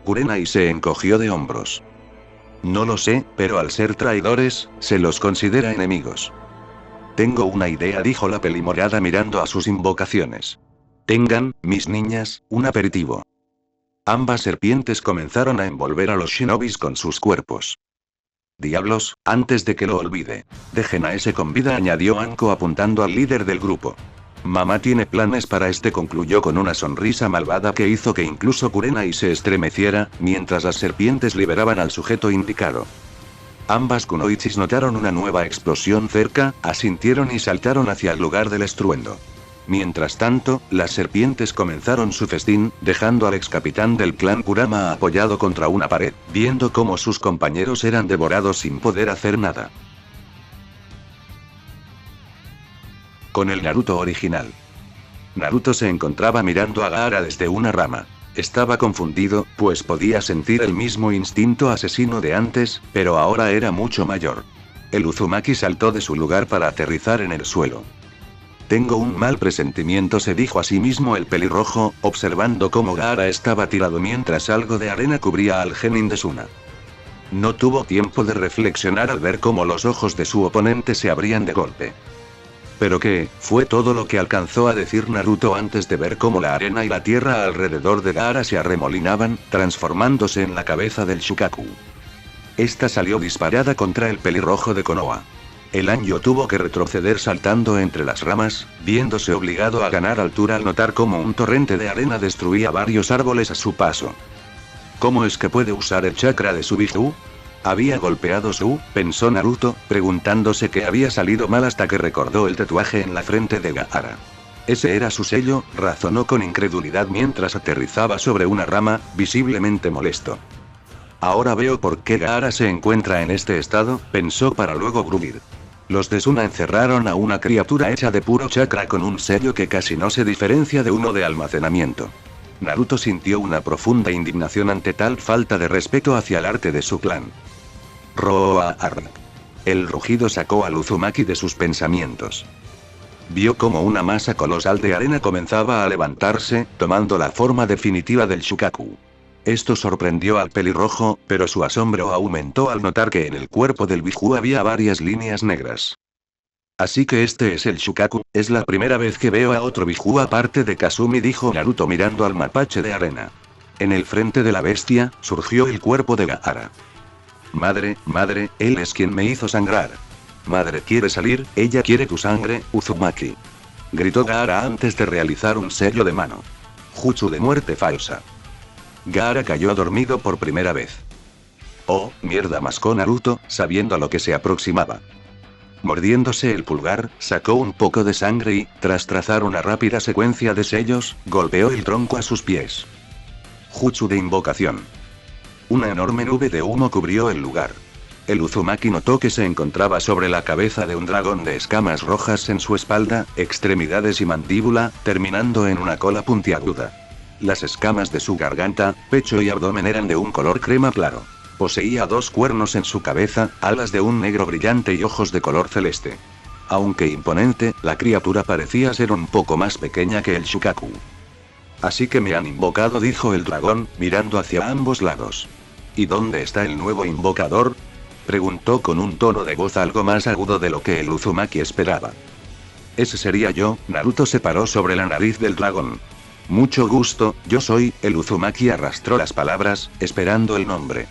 Kurenai se encogió de hombros. No lo sé, pero al ser traidores, se los considera enemigos. Tengo una idea, dijo la pelimorada mirando a sus invocaciones. Tengan, mis niñas, un aperitivo. Ambas serpientes comenzaron a envolver a los shinobis con sus cuerpos. Diablos, antes de que lo olvide. Dejen a ese con vida, añadió Anko apuntando al líder del grupo. Mamá tiene planes para este, concluyó con una sonrisa malvada que hizo que incluso Kurenai se estremeciera, mientras las serpientes liberaban al sujeto indicado. Ambas kunoichis notaron una nueva explosión cerca, asintieron y saltaron hacia el lugar del estruendo. Mientras tanto, las serpientes comenzaron su festín, dejando al ex capitán del clan Kurama apoyado contra una pared, viendo cómo sus compañeros eran devorados sin poder hacer nada. Con el Naruto original. Naruto se encontraba mirando a Gaara desde una rama. Estaba confundido, pues podía sentir el mismo instinto asesino de antes, pero ahora era mucho mayor. El Uzumaki saltó de su lugar para aterrizar en el suelo. Tengo un mal presentimiento, se dijo a sí mismo el pelirrojo, observando cómo Gaara estaba tirado mientras algo de arena cubría al genin de Suna. No tuvo tiempo de reflexionar al ver cómo los ojos de su oponente se abrían de golpe. ¿Pero qué? Fue todo lo que alcanzó a decir Naruto antes de ver cómo la arena y la tierra alrededor de Gaara se arremolinaban, transformándose en la cabeza del Shukaku. Esta salió disparada contra el pelirrojo de Konoha. El Anjo tuvo que retroceder saltando entre las ramas, viéndose obligado a ganar altura al notar cómo un torrente de arena destruía varios árboles a su paso. ¿Cómo es que puede usar el chakra de su Biju? ¿Había golpeado su? Pensó Naruto, preguntándose qué había salido mal hasta que recordó el tatuaje en la frente de Gaara. Ese era su sello, razonó con incredulidad mientras aterrizaba sobre una rama, visiblemente molesto. Ahora veo por qué Gaara se encuentra en este estado, pensó para luego gruñir. Los de Suna encerraron a una criatura hecha de puro chakra con un sello que casi no se diferencia de uno de almacenamiento. Naruto sintió una profunda indignación ante tal falta de respeto hacia el arte de su clan. Roar. El rugido sacó al Uzumaki de sus pensamientos. Vio como una masa colosal de arena comenzaba a levantarse, tomando la forma definitiva del Shukaku. Esto sorprendió al pelirrojo, pero su asombro aumentó al notar que en el cuerpo del Biju había varias líneas negras. Así que este es el Shukaku, es la primera vez que veo a otro Biju aparte de Kasumi, dijo Naruto mirando al mapache de arena. En el frente de la bestia, surgió el cuerpo de Gaara. Madre, él es quien me hizo sangrar. Madre quiere salir, ella quiere tu sangre, Uzumaki. Gritó Gaara antes de realizar un sello de mano. Jutsu de muerte falsa. Gaara cayó dormido por primera vez. Oh, mierda, mascó Naruto, sabiendo a lo que se aproximaba. Mordiéndose el pulgar, sacó un poco de sangre y, tras trazar una rápida secuencia de sellos, golpeó el tronco a sus pies. Jutsu de invocación. Una enorme nube de humo cubrió el lugar. El Uzumaki notó que se encontraba sobre la cabeza de un dragón de escamas rojas en su espalda, extremidades y mandíbula, terminando en una cola puntiaguda. Las escamas de su garganta, pecho y abdomen eran de un color crema claro. Poseía 2 cuernos en su cabeza, alas de un negro brillante y ojos de color celeste. Aunque imponente, la criatura parecía ser un poco más pequeña que el Shukaku. Así que me han invocado, dijo el dragón, mirando hacia ambos lados. ¿Y dónde está el nuevo invocador? Preguntó con un tono de voz algo más agudo de lo que el Uzumaki esperaba. Ese sería yo, Naruto se paró sobre la nariz del dragón. Mucho gusto, yo soy, el Uzumaki arrastró las palabras, esperando el nombre.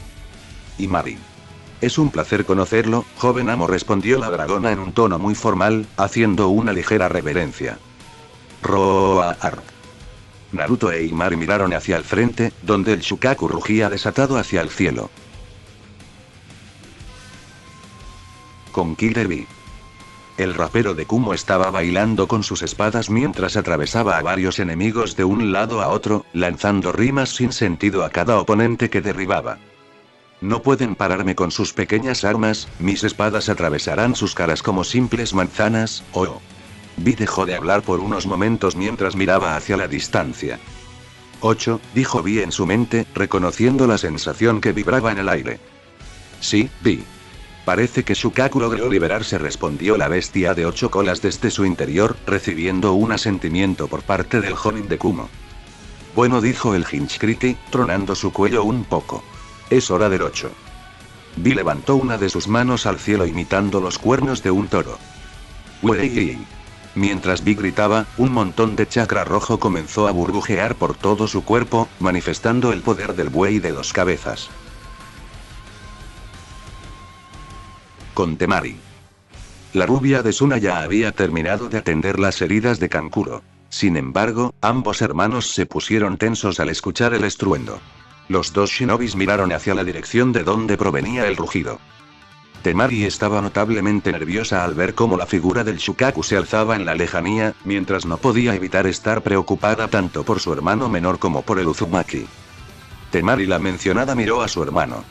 Imari. Es un placer conocerlo, joven amo, respondió la dragona en un tono muy formal, haciendo una ligera reverencia. Roar. Naruto e Imari miraron hacia el frente, donde el Shukaku rugía desatado hacia el cielo. Con Killer Bee. El rapero de Kumo estaba bailando con sus espadas mientras atravesaba a varios enemigos de un lado a otro, lanzando rimas sin sentido a cada oponente que derribaba. No pueden pararme con sus pequeñas armas, mis espadas atravesarán sus caras como simples manzanas, oh. Vi dejó de hablar por unos momentos mientras miraba hacia la distancia. 8, dijo Vi en su mente, reconociendo la sensación que vibraba en el aire. Sí, Vi. Parece que Shukaku logró liberarse, respondió la bestia de 8 colas desde su interior, recibiendo un asentimiento por parte del Jonin de Kumo. Bueno, dijo el Hinchkriki, tronando su cuello un poco. Es hora del 8. Vi levantó una de sus manos al cielo imitando los cuernos de un toro. ¡Wey! Mientras Vi gritaba, un montón de chakra rojo comenzó a burbujear por todo su cuerpo, manifestando el poder del buey de 2 cabezas. Con Temari. La rubia de Suna ya había terminado de atender las heridas de Kankuro. Sin embargo, ambos hermanos se pusieron tensos al escuchar el estruendo. Los 2 shinobis miraron hacia la dirección de donde provenía el rugido. Temari estaba notablemente nerviosa al ver cómo la figura del Shukaku se alzaba en la lejanía, mientras no podía evitar estar preocupada tanto por su hermano menor como por el Uzumaki. Temari la mencionada miró a su hermano.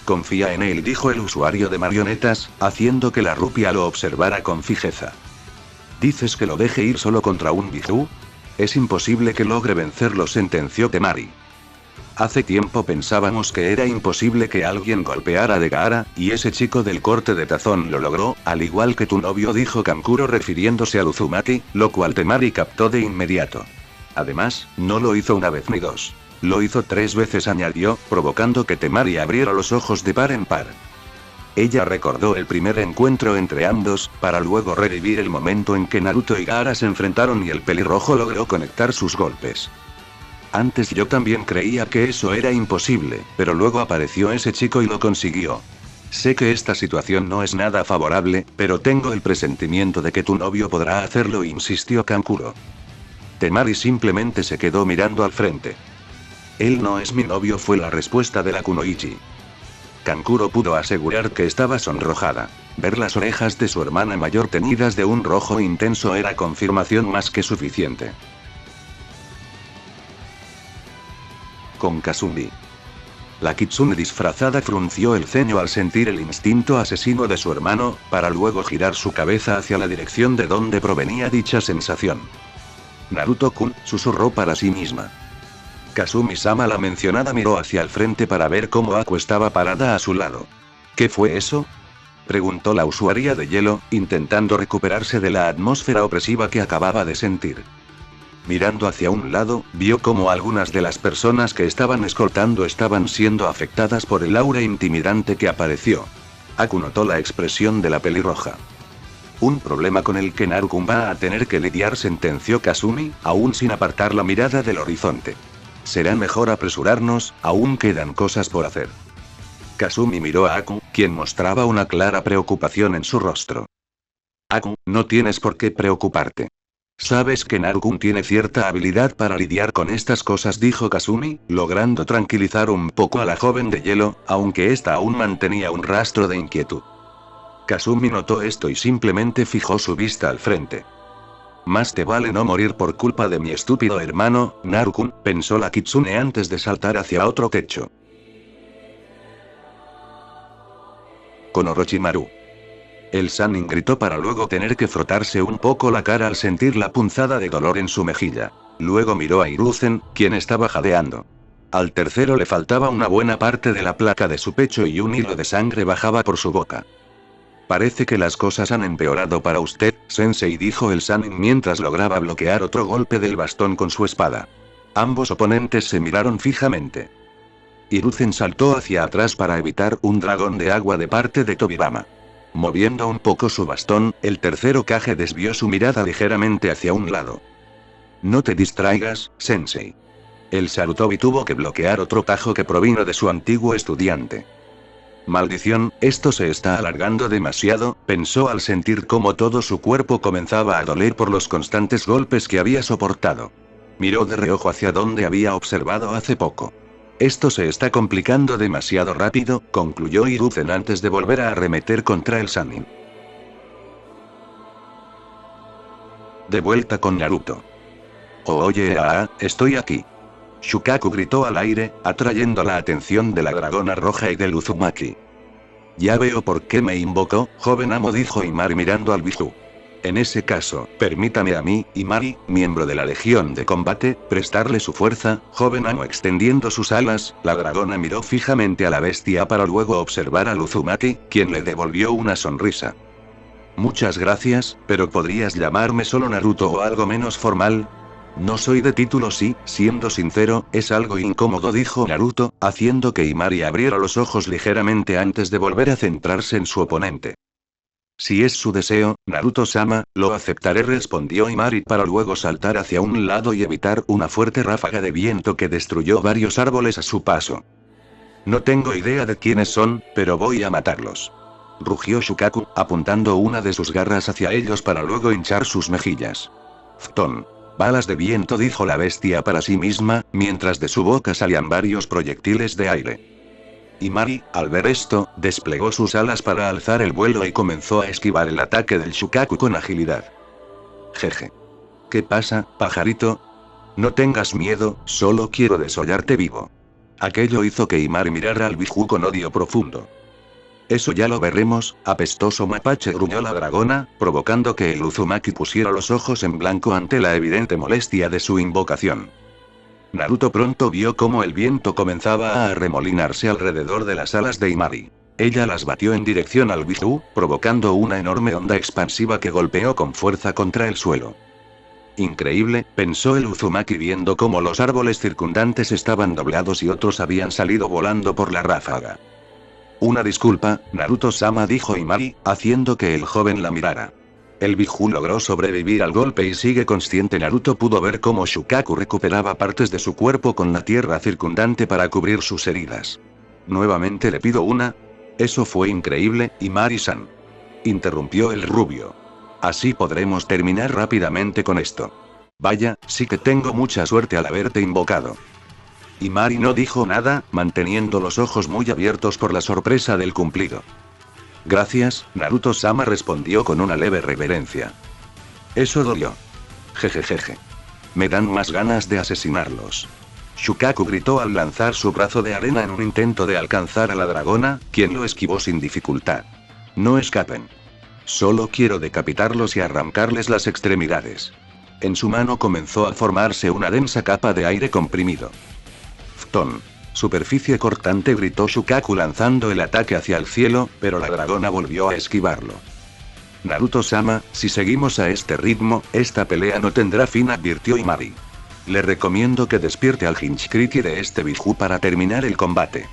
Confía en él, dijo el usuario de marionetas, haciendo que la rubia lo observara con fijeza. ¿Dices que lo deje ir solo contra un Biju? Es imposible que logre vencerlo, sentenció Temari. Hace tiempo pensábamos que era imposible que alguien golpeara a Degaara, y ese chico del corte de tazón lo logró, al igual que tu novio, dijo Kankuro refiriéndose al Uzumaki, lo cual Temari captó de inmediato. Además, no lo hizo una vez ni 2. Lo hizo 3 veces, añadió, provocando que Temari abriera los ojos de par en par. Ella recordó el primer encuentro entre ambos, para luego revivir el momento en que Naruto y Gaara se enfrentaron y el pelirrojo logró conectar sus golpes. Antes yo también creía que eso era imposible, pero luego apareció ese chico y lo consiguió. Sé que esta situación no es nada favorable, pero tengo el presentimiento de que tu novio podrá hacerlo, insistió Kankuro. Temari simplemente se quedó mirando al frente. Él no es mi novio, fue la respuesta de la Kunoichi. Kankuro pudo asegurar que estaba sonrojada. Ver las orejas de su hermana mayor teñidas de un rojo intenso era confirmación más que suficiente. Con Kasumi. La Kitsune disfrazada frunció el ceño al sentir el instinto asesino de su hermano, para luego girar su cabeza hacia la dirección de donde provenía dicha sensación. Naruto-kun, susurró para sí misma. Kasumi-sama, la mencionada, miró hacia el frente para ver cómo Aku estaba parada a su lado. ¿Qué fue eso?, preguntó la usuaria de hielo, intentando recuperarse de la atmósfera opresiva que acababa de sentir. Mirando hacia un lado, vio cómo algunas de las personas que estaban escoltando estaban siendo afectadas por el aura intimidante que apareció. Aku notó la expresión de la pelirroja. Un problema con el que Naruto va a tener que lidiar, sentenció Kasumi, aún sin apartar la mirada del horizonte. Será mejor apresurarnos, aún quedan cosas por hacer. Kasumi miró a Aku, quien mostraba una clara preocupación en su rostro. Aku, no tienes por qué preocuparte. Sabes que Naruto tiene cierta habilidad para lidiar con estas cosas, dijo Kasumi, logrando tranquilizar un poco a la joven de hielo, aunque ésta aún mantenía un rastro de inquietud. Kasumi notó esto y simplemente fijó su vista al frente. Más te vale no morir por culpa de mi estúpido hermano, Naruto, pensó la Kitsune antes de saltar hacia otro techo. Con Orochimaru. El Sannin gritó para luego tener que frotarse un poco la cara al sentir la punzada de dolor en su mejilla. Luego miró a Hiruzen, quien estaba jadeando. Al tercero le faltaba una buena parte de la placa de su pecho y un hilo de sangre bajaba por su boca. Parece que las cosas han empeorado para usted, Sensei, dijo el Sannin mientras lograba bloquear otro golpe del bastón con su espada. Ambos oponentes se miraron fijamente. Hiruzen saltó hacia atrás para evitar un dragón de agua de parte de Tobirama. Moviendo un poco su bastón, el tercer Hokage desvió su mirada ligeramente hacia un lado. No te distraigas, Sensei. El Sarutobi tuvo que bloquear otro tajo que provino de su antiguo estudiante. Maldición, esto se está alargando demasiado, pensó al sentir cómo todo su cuerpo comenzaba a doler por los constantes golpes que había soportado. Miró de reojo hacia donde había observado hace poco. Esto se está complicando demasiado rápido, concluyó Hiruzen antes de volver a arremeter contra el Sannin. de vuelta con Naruto. Oh, oye, estoy aquí. Shukaku gritó al aire, atrayendo la atención de la dragona roja y del Uzumaki. Ya veo por qué me invocó, joven amo, dijo Imari mirando al Biju. En ese caso, permítame a mí, Imari, miembro de la Legión de Combate, prestarle su fuerza, joven amo. Extendiendo sus alas, la dragona miró fijamente a la bestia para luego observar al Uzumaki, quien le devolvió una sonrisa. Muchas gracias, pero ¿podrías llamarme solo Naruto o algo menos formal? No soy de título, sí, siendo sincero, es algo incómodo, dijo Naruto, haciendo que Imari abriera los ojos ligeramente antes de volver a centrarse en su oponente. Si es su deseo, Naruto-sama, lo aceptaré, respondió Imari para luego saltar hacia un lado y evitar una fuerte ráfaga de viento que destruyó varios árboles a su paso. No tengo idea de quiénes son, pero voy a matarlos. Rugió Shukaku, apuntando una de sus garras hacia ellos para luego hinchar sus mejillas. Ftón. Balas de viento, dijo la bestia para sí misma, mientras de su boca salían varios proyectiles de aire. Imari, al ver esto, desplegó sus alas para alzar el vuelo y comenzó a esquivar el ataque del Shukaku con agilidad. Jeje. ¿Qué pasa, pajarito? No tengas miedo, solo quiero desollarte vivo. Aquello hizo que Imari mirara al Biju con odio profundo. Eso ya lo veremos, apestoso mapache, gruñó la dragona, provocando que el Uzumaki pusiera los ojos en blanco ante la evidente molestia de su invocación. Naruto pronto vio cómo el viento comenzaba a arremolinarse alrededor de las alas de Imari. Ella las batió en dirección al Biju, provocando una enorme onda expansiva que golpeó con fuerza contra el suelo. Increíble, pensó el Uzumaki viendo cómo los árboles circundantes estaban doblados y otros habían salido volando por la ráfaga. Una disculpa, Naruto-sama, dijo Imari, haciendo que el joven la mirara. El Biju logró sobrevivir al golpe y sigue consciente. Naruto pudo ver cómo Shukaku recuperaba partes de su cuerpo con la tierra circundante para cubrir sus heridas. Nuevamente le pido una. Eso fue increíble, Imari-san. Interrumpió el rubio. Así podremos terminar rápidamente con esto. Vaya, sí que tengo mucha suerte al haberte invocado. Imari no dijo nada, manteniendo los ojos muy abiertos por la sorpresa del cumplido. Gracias, Naruto-sama, respondió con una leve reverencia. Eso dolió. Jejejeje. Me dan más ganas de asesinarlos. Shukaku gritó al lanzar su brazo de arena en un intento de alcanzar a la dragona, quien lo esquivó sin dificultad. No escapen. Solo quiero decapitarlos y arrancarles las extremidades. En su mano comenzó a formarse una densa capa de aire comprimido. Ftón. Superficie cortante, gritó Shukaku lanzando el ataque hacia el cielo, pero la dragona volvió a esquivarlo. Naruto-sama, si seguimos a este ritmo, esta pelea no tendrá fin, advirtió Imari. Le recomiendo que despierte al Hinchkriki de este Biju para terminar el combate.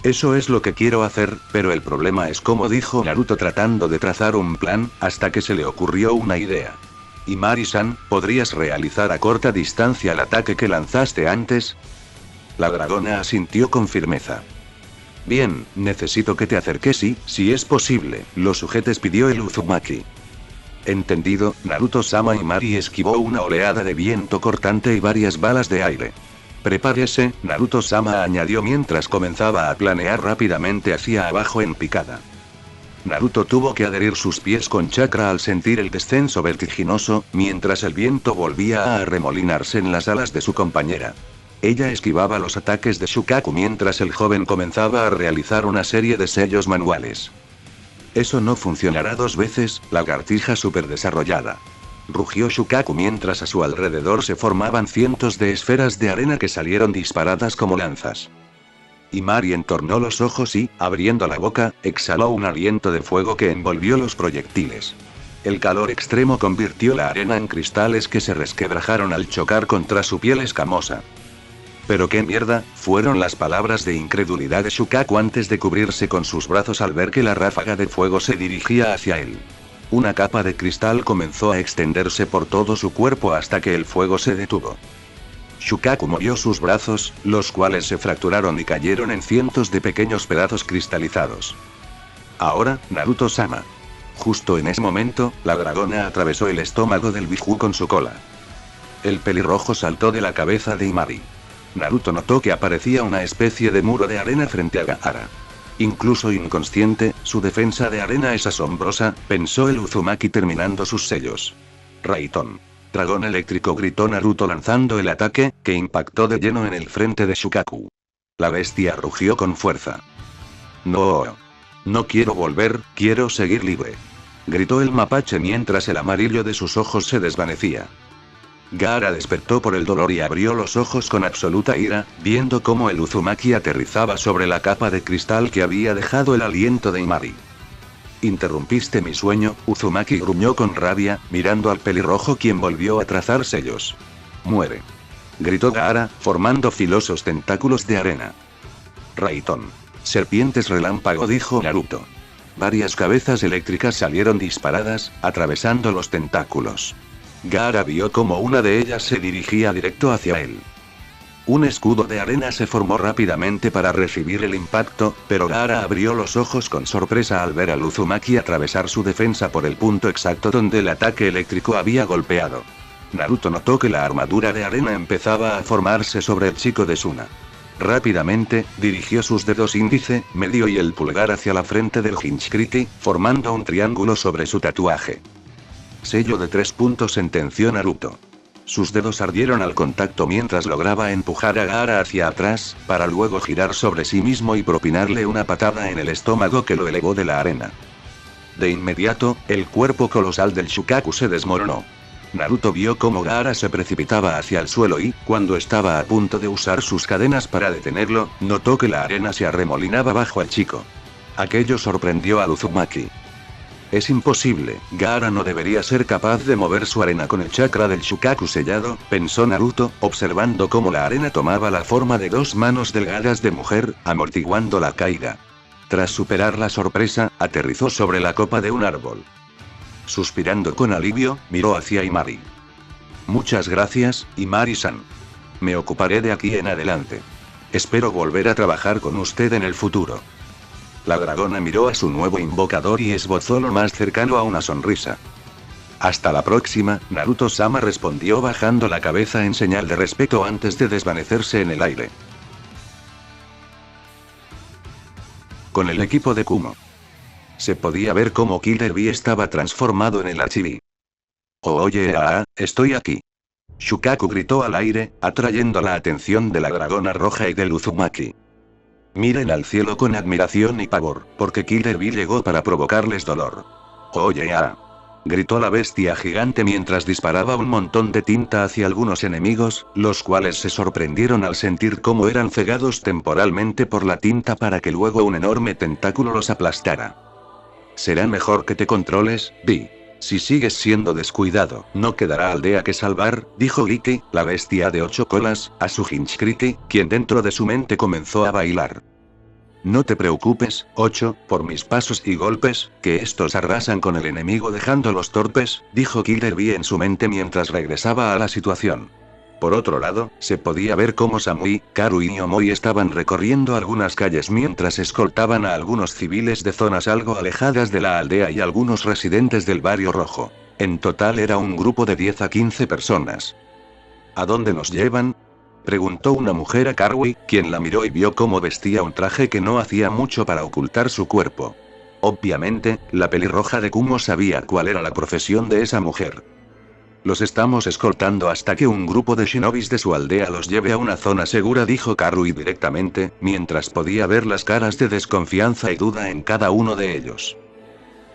Eso es lo que quiero hacer, pero el problema es cómo, dijo Naruto tratando de trazar un plan, hasta que se le ocurrió una idea. Imari-san, ¿podrías realizar a corta distancia el ataque que lanzaste antes? La dragona asintió con firmeza. Bien, necesito que te acerques y, si es posible, lo sujetes, pidió el Uzumaki. Entendido, Naruto-sama. Imari esquivó una oleada de viento cortante y varias balas de aire. Prepárese, Naruto-sama, añadió mientras comenzaba a planear rápidamente hacia abajo en picada. Naruto tuvo que adherir sus pies con chakra al sentir el descenso vertiginoso, mientras el viento volvía a arremolinarse en las alas de su compañera. Ella esquivaba los ataques de Shukaku mientras el joven comenzaba a realizar una serie de sellos manuales. Eso no funcionará dos veces, lagartija superdesarrollada. Rugió Shukaku mientras a su alrededor se formaban cientos de esferas de arena que salieron disparadas como lanzas. Imari entornó los ojos y, abriendo la boca, exhaló un aliento de fuego que envolvió los proyectiles. El calor extremo convirtió la arena en cristales que se resquebrajaron al chocar contra su piel escamosa. «¿Pero qué mierda?», fueron las palabras de incredulidad de Shukaku antes de cubrirse con sus brazos al ver que la ráfaga de fuego se dirigía hacia él. Una capa de cristal comenzó a extenderse por todo su cuerpo hasta que el fuego se detuvo. Shukaku movió sus brazos, los cuales se fracturaron y cayeron en cientos de pequeños pedazos cristalizados. Ahora, Naruto-sama. Justo en ese momento, la dragona atravesó el estómago del Biju con su cola. El pelirrojo saltó de la cabeza de Imari. Naruto notó que aparecía una especie de muro de arena frente a Gaara. Incluso inconsciente, su defensa de arena es asombrosa, pensó el Uzumaki terminando sus sellos. Raitón. Dragón eléctrico, gritó Naruto lanzando el ataque, que impactó de lleno en el frente de Shukaku. La bestia rugió con fuerza. No. No quiero volver, quiero seguir libre. Gritó el mapache mientras el amarillo de sus ojos se desvanecía. Gaara despertó por el dolor y abrió los ojos con absoluta ira, viendo cómo el Uzumaki aterrizaba sobre la capa de cristal que había dejado el aliento de Imari. Interrumpiste mi sueño, Uzumaki gruñó con rabia, mirando al pelirrojo quien volvió a trazar sellos. Muere. Gritó Gaara, formando filosos tentáculos de arena. Raitón. Serpientes relámpago, dijo Naruto. Varias cabezas eléctricas salieron disparadas, atravesando los tentáculos. Gaara vio como una de ellas se dirigía directo hacia él. Un escudo de arena se formó rápidamente para recibir el impacto, pero Gaara abrió los ojos con sorpresa al ver al Uzumaki atravesar su defensa por el punto exacto donde el ataque eléctrico había golpeado. Naruto notó que la armadura de arena empezaba a formarse sobre el chico de Suna. Rápidamente, dirigió sus dedos índice, medio y el pulgar hacia la frente del Hinchkriti, formando un triángulo sobre su tatuaje. Sello de 3 puntos, sentenció Naruto. Sus dedos ardieron al contacto mientras lograba empujar a Gaara hacia atrás, para luego girar sobre sí mismo y propinarle una patada en el estómago que lo elevó de la arena. De inmediato, el cuerpo colosal del Shukaku se desmoronó. Naruto vio cómo Gaara se precipitaba hacia el suelo y, cuando estaba a punto de usar sus cadenas para detenerlo, notó que la arena se arremolinaba bajo el chico. Aquello sorprendió al Uzumaki. Es imposible, Gaara no debería ser capaz de mover su arena con el chakra del Shukaku sellado, pensó Naruto, observando cómo la arena tomaba la forma de 2 manos delgadas de mujer, amortiguando la caída. Tras superar la sorpresa, aterrizó sobre la copa de un árbol. Suspirando con alivio, miró hacia Imari. Muchas gracias, Imari-san. Me ocuparé de aquí en adelante. Espero volver a trabajar con usted en el futuro. La dragona miró a su nuevo invocador y esbozó lo más cercano a una sonrisa. Hasta la próxima, Naruto-sama, respondió bajando la cabeza en señal de respeto antes de desvanecerse en el aire. Con el equipo de Kumo. Se podía ver cómo Killer Bee estaba transformado en el Archibi. Oye, estoy aquí. Shukaku gritó al aire, atrayendo la atención de la dragona roja y del Uzumaki. Miren al cielo con admiración y pavor, porque Killer Bee llegó para provocarles dolor. Oye, gritó la bestia gigante mientras disparaba un montón de tinta hacia algunos enemigos, los cuales se sorprendieron al sentir cómo eran cegados temporalmente por la tinta para que luego un enorme tentáculo los aplastara. Será mejor que te controles, Bee. Si sigues siendo descuidado, no quedará aldea que salvar, dijo Ikki, la bestia de 8 colas, a su Hinchkriti, quien dentro de su mente comenzó a bailar. No te preocupes, 8, por mis pasos y golpes, que estos arrasan con el enemigo dejándolos torpes, dijo Killer Bee en su mente mientras regresaba a la situación. Por otro lado, se podía ver cómo Samui, Karu y Omoi estaban recorriendo algunas calles mientras escoltaban a algunos civiles de zonas algo alejadas de la aldea y algunos residentes del barrio rojo. En total era un grupo de 10 a 15 personas. ¿A dónde nos llevan?, preguntó una mujer a Karui, quien la miró y vio cómo vestía un traje que no hacía mucho para ocultar su cuerpo. Obviamente, la pelirroja de Kumo sabía cuál era la profesión de esa mujer. Los estamos escoltando hasta que un grupo de shinobis de su aldea los lleve a una zona segura, dijo Karui directamente, mientras podía ver las caras de desconfianza y duda en cada uno de ellos.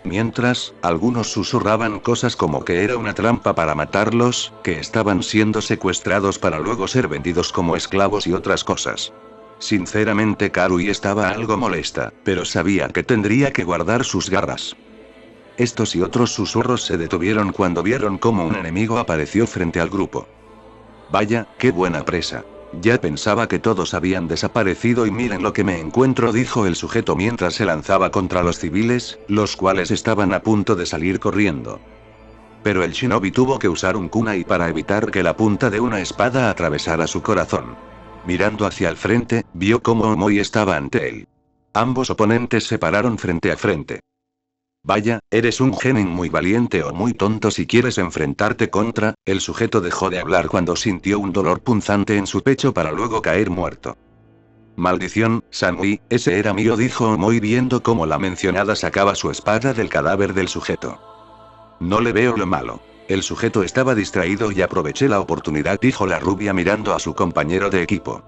Mientras, algunos susurraban cosas como que era una trampa para matarlos, que estaban siendo secuestrados para luego ser vendidos como esclavos y otras cosas. Sinceramente Karui estaba algo molesta, pero sabía que tendría que guardar sus garras. Estos y otros susurros se detuvieron cuando vieron cómo un enemigo apareció frente al grupo. Vaya, qué buena presa. Ya pensaba que todos habían desaparecido y miren lo que me encuentro, dijo el sujeto mientras se lanzaba contra los civiles, los cuales estaban a punto de salir corriendo. Pero el shinobi tuvo que usar un kunai para evitar que la punta de una espada atravesara su corazón. Mirando hacia el frente, vio cómo Omoi estaba ante él. Ambos oponentes se pararon frente a frente. Vaya, eres un genin muy valiente o muy tonto si quieres enfrentarte contra. El sujeto dejó de hablar cuando sintió un dolor punzante en su pecho para luego caer muerto. Maldición, Samui, ese era mío, dijo Omoi viendo cómo la mencionada sacaba su espada del cadáver del sujeto. No le veo lo malo. El sujeto estaba distraído y aproveché la oportunidad, dijo la rubia mirando a su compañero de equipo.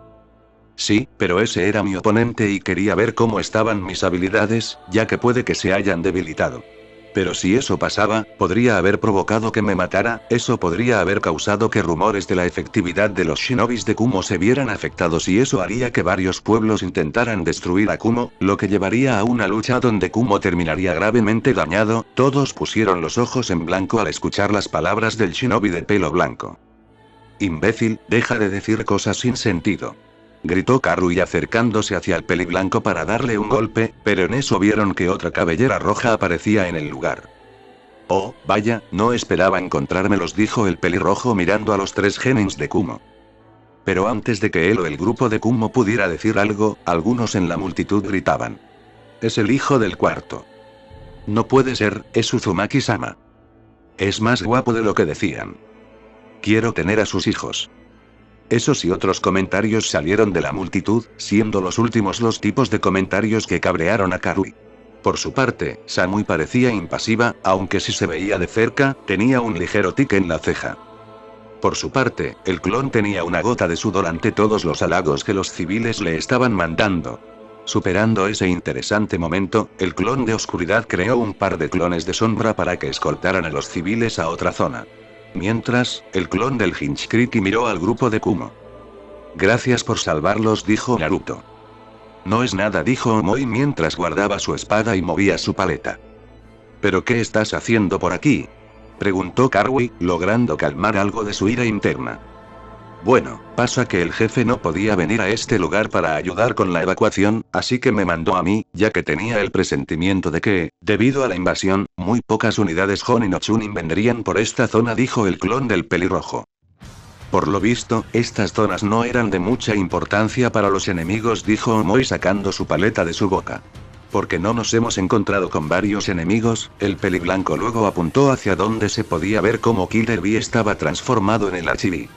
Sí, pero ese era mi oponente y quería ver cómo estaban mis habilidades, ya que puede que se hayan debilitado. Pero si eso pasaba, podría haber provocado que me matara, eso podría haber causado que rumores de la efectividad de los shinobis de Kumo se vieran afectados y eso haría que varios pueblos intentaran destruir a Kumo, lo que llevaría a una lucha donde Kumo terminaría gravemente dañado. Todos pusieron los ojos en blanco al escuchar las palabras del shinobi de pelo blanco. Imbécil, deja de decir cosas sin sentido. Gritó Karui acercándose hacia el peliblanco para darle un golpe, pero en eso vieron que otra cabellera roja aparecía en el lugar. Oh, vaya, no esperaba encontrármelos, dijo el pelirrojo mirando a los 3 genins de Kumo. Pero antes de que él o el grupo de Kumo pudiera decir algo, algunos en la multitud gritaban. Es el hijo del cuarto. No puede ser, es Uzumaki-sama. Es más guapo de lo que decían. Quiero tener a sus hijos. Esos y otros comentarios salieron de la multitud, siendo los últimos los tipos de comentarios que cabrearon a Karui. Por su parte, Samui parecía impasiva, aunque si se veía de cerca, tenía un ligero tic en la ceja. Por su parte, el clon tenía una gota de sudor ante todos los halagos que los civiles le estaban mandando. Superando ese interesante momento, el clon de oscuridad creó un par de clones de sombra para que escoltaran a los civiles a otra zona. Mientras, el clon del Hinchkriki miró al grupo de Kumo. Gracias por salvarlos, dijo Naruto. No es nada, dijo Omoi mientras guardaba su espada y movía su paleta. ¿Pero qué estás haciendo por aquí?, preguntó Karui, logrando calmar algo de su ira interna. Bueno, pasa que el jefe no podía venir a este lugar para ayudar con la evacuación, así que me mandó a mí, ya que tenía el presentimiento de que, debido a la invasión, muy pocas unidades Jonin o Chunin vendrían por esta zona, dijo el clon del pelirrojo. Por lo visto, estas zonas no eran de mucha importancia para los enemigos, dijo Omoi sacando su paleta de su boca. Porque no nos hemos encontrado con varios enemigos. El peliblanco luego apuntó hacia donde se podía ver cómo Killer Bee estaba transformado en el Archibi.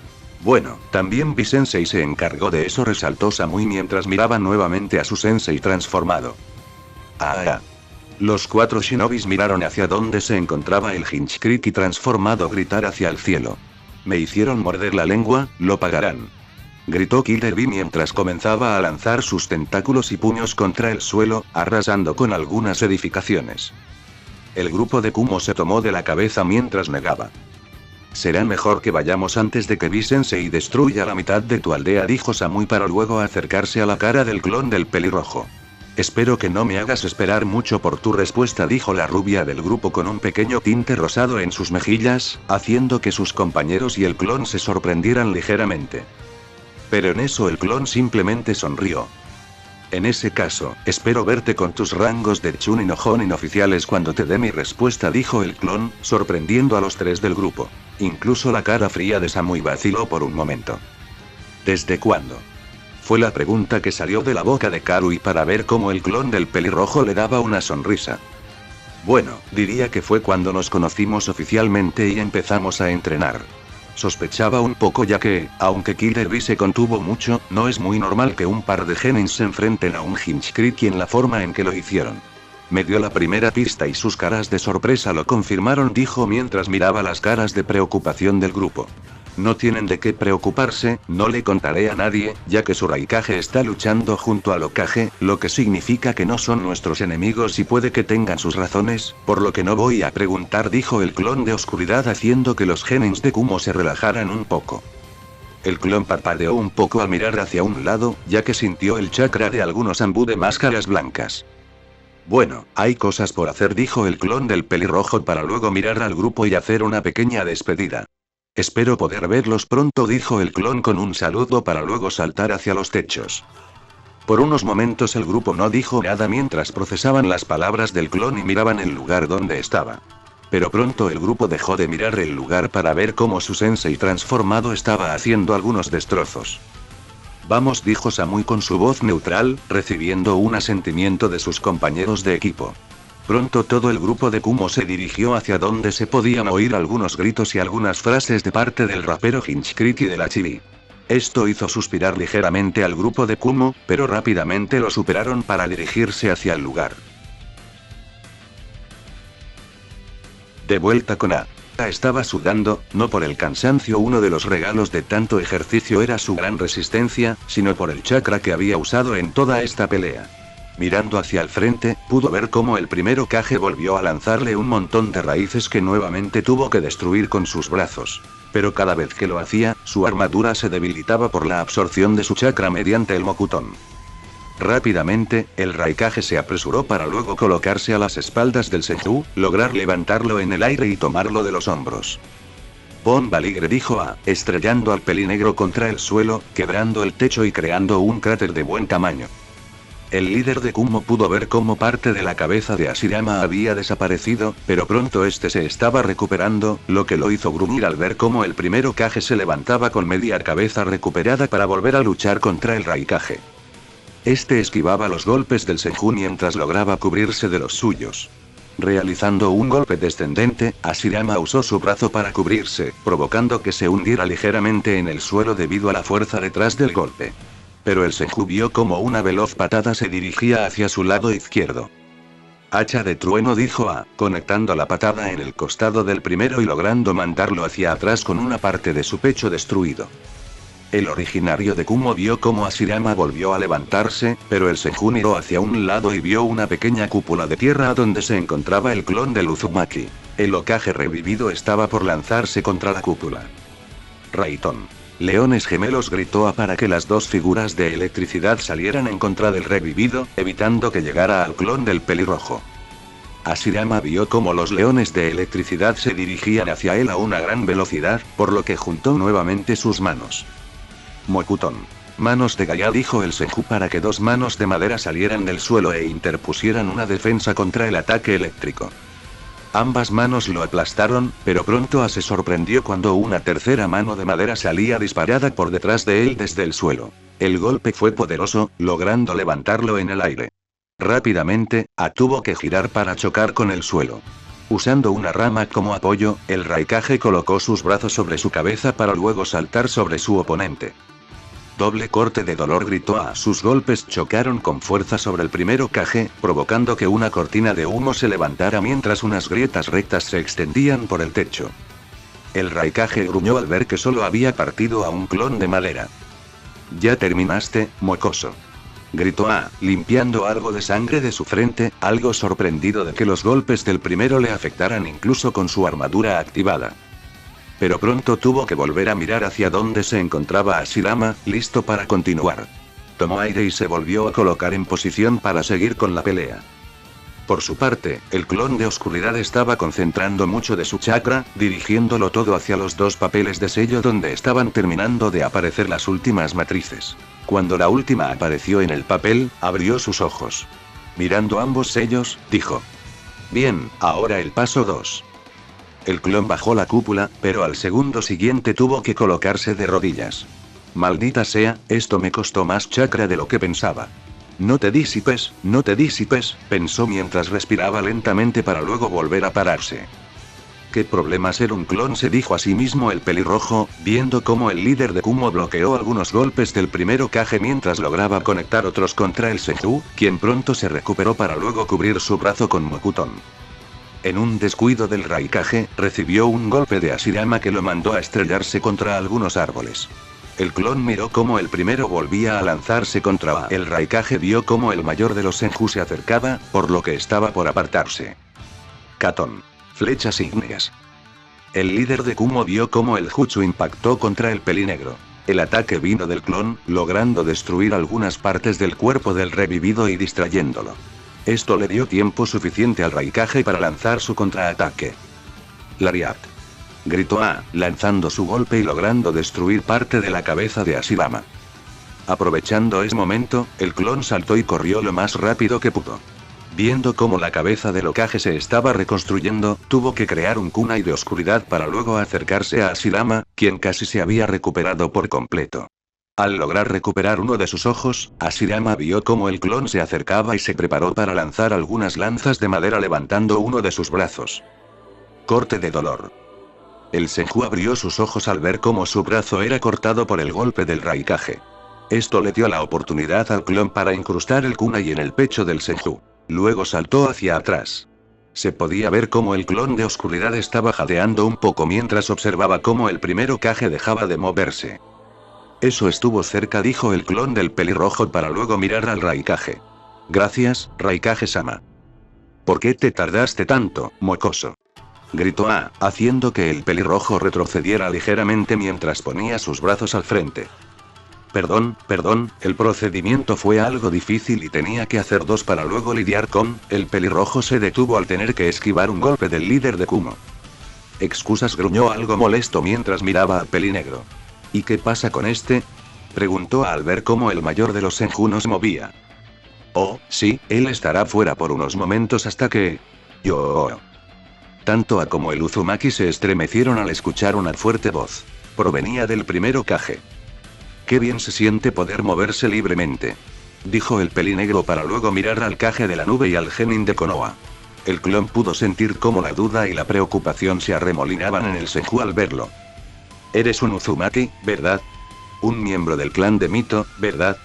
Bueno, también B-Sensei se encargó de eso, resaltó Samui mientras miraba nuevamente a su sensei transformado. Los 4 shinobis miraron hacia donde se encontraba el Hinchkriki transformado, gritar hacia el cielo. Me hicieron morder la lengua, lo pagarán. Gritó Killer Bee mientras comenzaba a lanzar sus tentáculos y puños contra el suelo, arrasando con algunas edificaciones. El grupo de Kumo se tomó de la cabeza mientras negaba. Será mejor que vayamos antes de que B-Sensei destruya la mitad de tu aldea, dijo Samui para luego acercarse a la cara del clon del pelirrojo. Espero que no me hagas esperar mucho por tu respuesta, dijo la rubia del grupo con un pequeño tinte rosado en sus mejillas, haciendo que sus compañeros y el clon se sorprendieran ligeramente. Pero en eso el clon simplemente sonrió. En ese caso, espero verte con tus rangos de Chunin o Jonin oficiales cuando te dé mi respuesta, dijo el clon, sorprendiendo a los 3 del grupo. Incluso la cara fría de Samui vaciló por un momento. ¿Desde cuándo?, fue la pregunta que salió de la boca de Karui para ver cómo el clon del pelirrojo le daba una sonrisa. Bueno, diría que fue cuando nos conocimos oficialmente y empezamos a entrenar. Sospechaba un poco ya que, aunque Killer Bee se contuvo mucho, no es muy normal que un par de genins se enfrenten a un Hinchkriki en la forma en que lo hicieron. Me dio la primera pista y sus caras de sorpresa lo confirmaron, dijo mientras miraba las caras de preocupación del grupo. No tienen de qué preocuparse, no le contaré a nadie, ya que su Raikage está luchando junto al Hokage, lo que significa que no son nuestros enemigos y puede que tengan sus razones, por lo que no voy a preguntar, dijo el clon de oscuridad haciendo que los genins de Kumo se relajaran un poco. El clon parpadeó un poco al mirar hacia un lado, ya que sintió el chakra de algunos ambú de máscaras blancas. Bueno, hay cosas por hacer, dijo el clon del pelirrojo para luego mirar al grupo y hacer una pequeña despedida. Espero poder verlos pronto, dijo el clon con un saludo para luego saltar hacia los techos. Por unos momentos el grupo no dijo nada mientras procesaban las palabras del clon y miraban el lugar donde estaba. Pero pronto el grupo dejó de mirar el lugar para ver cómo su sensei transformado estaba haciendo algunos destrozos. Vamos, dijo Samui con su voz neutral, recibiendo un asentimiento de sus compañeros de equipo. Pronto todo el grupo de Kumo se dirigió hacia donde se podían oír algunos gritos y algunas frases de parte del rapero Hinchkriki de la Chibi. Esto hizo suspirar ligeramente al grupo de Kumo, pero rápidamente lo superaron para dirigirse hacia el lugar. De vuelta con A. Estaba sudando, no por el cansancio. Uno de los regalos de tanto ejercicio era su gran resistencia, sino por el chakra que había usado en toda esta pelea. Mirando hacia el frente, pudo ver cómo el primer Hokage volvió a lanzarle un montón de raíces que nuevamente tuvo que destruir con sus brazos. Pero cada vez que lo hacía, su armadura se debilitaba por la absorción de su chakra mediante el Mokuton. Rápidamente, el Raikage se apresuró para luego colocarse a las espaldas del Senju, lograr levantarlo en el aire y tomarlo de los hombros. ¡Bomba Ligre! Dijo A, estrellando al pelinegro contra el suelo, quebrando el techo y creando un cráter de buen tamaño. El líder de Kumo pudo ver cómo parte de la cabeza de Hashirama había desaparecido, pero pronto este se estaba recuperando, lo que lo hizo gruñir al ver cómo el primer Hokage se levantaba con media cabeza recuperada para volver a luchar contra el Raikage. Este esquivaba los golpes del Senju mientras lograba cubrirse de los suyos. Realizando un golpe descendente, Hashirama usó su brazo para cubrirse, provocando que se hundiera ligeramente en el suelo debido a la fuerza detrás del golpe. Pero el Senju vio como una veloz patada se dirigía hacia su lado izquierdo. Hacha de trueno, dijo A, conectando la patada en el costado del primero y logrando mandarlo hacia atrás con una parte de su pecho destruido. El originario de Kumo vio cómo Hashirama volvió a levantarse, pero el Senju miró hacia un lado y vio una pequeña cúpula de tierra donde se encontraba el clon del Uzumaki. El Hokage revivido estaba por lanzarse contra la cúpula. Raiton. Leones gemelos, gritó A para que las dos figuras de electricidad salieran en contra del revivido, evitando que llegara al clon del pelirrojo. Hashirama vio cómo los leones de electricidad se dirigían hacia él a una gran velocidad, por lo que juntó nuevamente sus manos. Mokuton. Manos de Gaia, dijo el Senju para que dos manos de madera salieran del suelo e interpusieran una defensa contra el ataque eléctrico. Ambas manos lo aplastaron, pero pronto A se sorprendió cuando una tercera mano de madera salía disparada por detrás de él desde el suelo. El golpe fue poderoso, logrando levantarlo en el aire. Rápidamente, A tuvo que girar para chocar con el suelo. Usando una rama como apoyo, el Raikage colocó sus brazos sobre su cabeza para luego saltar sobre su oponente. Doble corte de dolor, gritó A. Sus golpes chocaron con fuerza sobre el primer Hokage, provocando que una cortina de humo se levantara mientras unas grietas rectas se extendían por el techo. El Raikage gruñó al ver que solo había partido a un clon de madera. «¿Ya terminaste, mocoso?», gritó A, limpiando algo de sangre de su frente, algo sorprendido de que los golpes del primero le afectaran incluso con su armadura activada. Pero pronto tuvo que volver a mirar hacia donde se encontraba Hashirama, listo para continuar. Tomó aire y se volvió a colocar en posición para seguir con la pelea. Por su parte, el clon de oscuridad estaba concentrando mucho de su chakra, dirigiéndolo todo hacia los dos papeles de sello donde estaban terminando de aparecer las últimas matrices. Cuando la última apareció en el papel, abrió sus ojos. Mirando ambos sellos, dijo: «Bien, ahora el paso 2». El clon bajó la cúpula, pero al segundo siguiente tuvo que colocarse de rodillas. «Maldita sea, esto me costó más chakra de lo que pensaba». No te disipes, pensó mientras respiraba lentamente para luego volver a pararse. «¿Qué problema ser un clon?», se dijo a sí mismo el pelirrojo, viendo cómo el líder de Kumo bloqueó algunos golpes del primer Hokage mientras lograba conectar otros contra el Senju, quien pronto se recuperó para luego cubrir su brazo con Mokuton. En un descuido del Raikage, recibió un golpe de Hashirama que lo mandó a estrellarse contra algunos árboles. El clon miró cómo el primero volvía a lanzarse contra A. El Raikage vio cómo el mayor de los Senju se acercaba, por lo que estaba por apartarse. Katon. Flechas ígneas. El líder de Kumo vio cómo el jutsu impactó contra el pelinegro. El ataque vino del clon, logrando destruir algunas partes del cuerpo del revivido y distrayéndolo. Esto le dio tiempo suficiente al Raikage para lanzar su contraataque. «Lariat», gritó A, lanzando su golpe y logrando destruir parte de la cabeza de Hashirama. Aprovechando ese momento, el clon saltó y corrió lo más rápido que pudo. Viendo cómo la cabeza del Hokage se estaba reconstruyendo, tuvo que crear un kunai de oscuridad para luego acercarse a Hashirama, quien casi se había recuperado por completo. Al lograr recuperar uno de sus ojos, Hashirama vio cómo el clon se acercaba y se preparó para lanzar algunas lanzas de madera levantando uno de sus brazos. Corte de dolor. El Senju abrió sus ojos al ver cómo su brazo era cortado por el golpe del Raikage. Esto le dio la oportunidad al clon para incrustar el kunai en el pecho del Senju. Luego saltó hacia atrás. Se podía ver cómo el clon de oscuridad estaba jadeando un poco mientras observaba cómo el primero Kage dejaba de moverse. Eso estuvo cerca, dijo el clon del pelirrojo para luego mirar al Raikage. Gracias, Raikage-sama. ¿Por qué te tardaste tanto, mocoso? Gritó A, haciendo que el pelirrojo retrocediera ligeramente mientras ponía sus brazos al frente. Perdón, el procedimiento fue algo difícil y tenía que hacer dos para luego lidiar con. El pelirrojo se detuvo al tener que esquivar un golpe del líder de Kumo. Excusas, gruñó algo molesto mientras miraba al pelinegro. ¿Y qué pasa con este? Preguntó al ver cómo el mayor de los Senju no se movía. Oh, sí, él estará fuera por unos momentos hasta que... Tanto A como el Uzumaki se estremecieron al escuchar una fuerte voz. Provenía del primero Kage. Qué bien se siente poder moverse libremente, dijo el pelinegro para luego mirar al Kage de la nube y al genin de Konoha. El clon pudo sentir cómo la duda y la preocupación se arremolinaban en el Senju al verlo. Eres un Uzumaki, ¿verdad? Un miembro del clan de Mito, ¿verdad?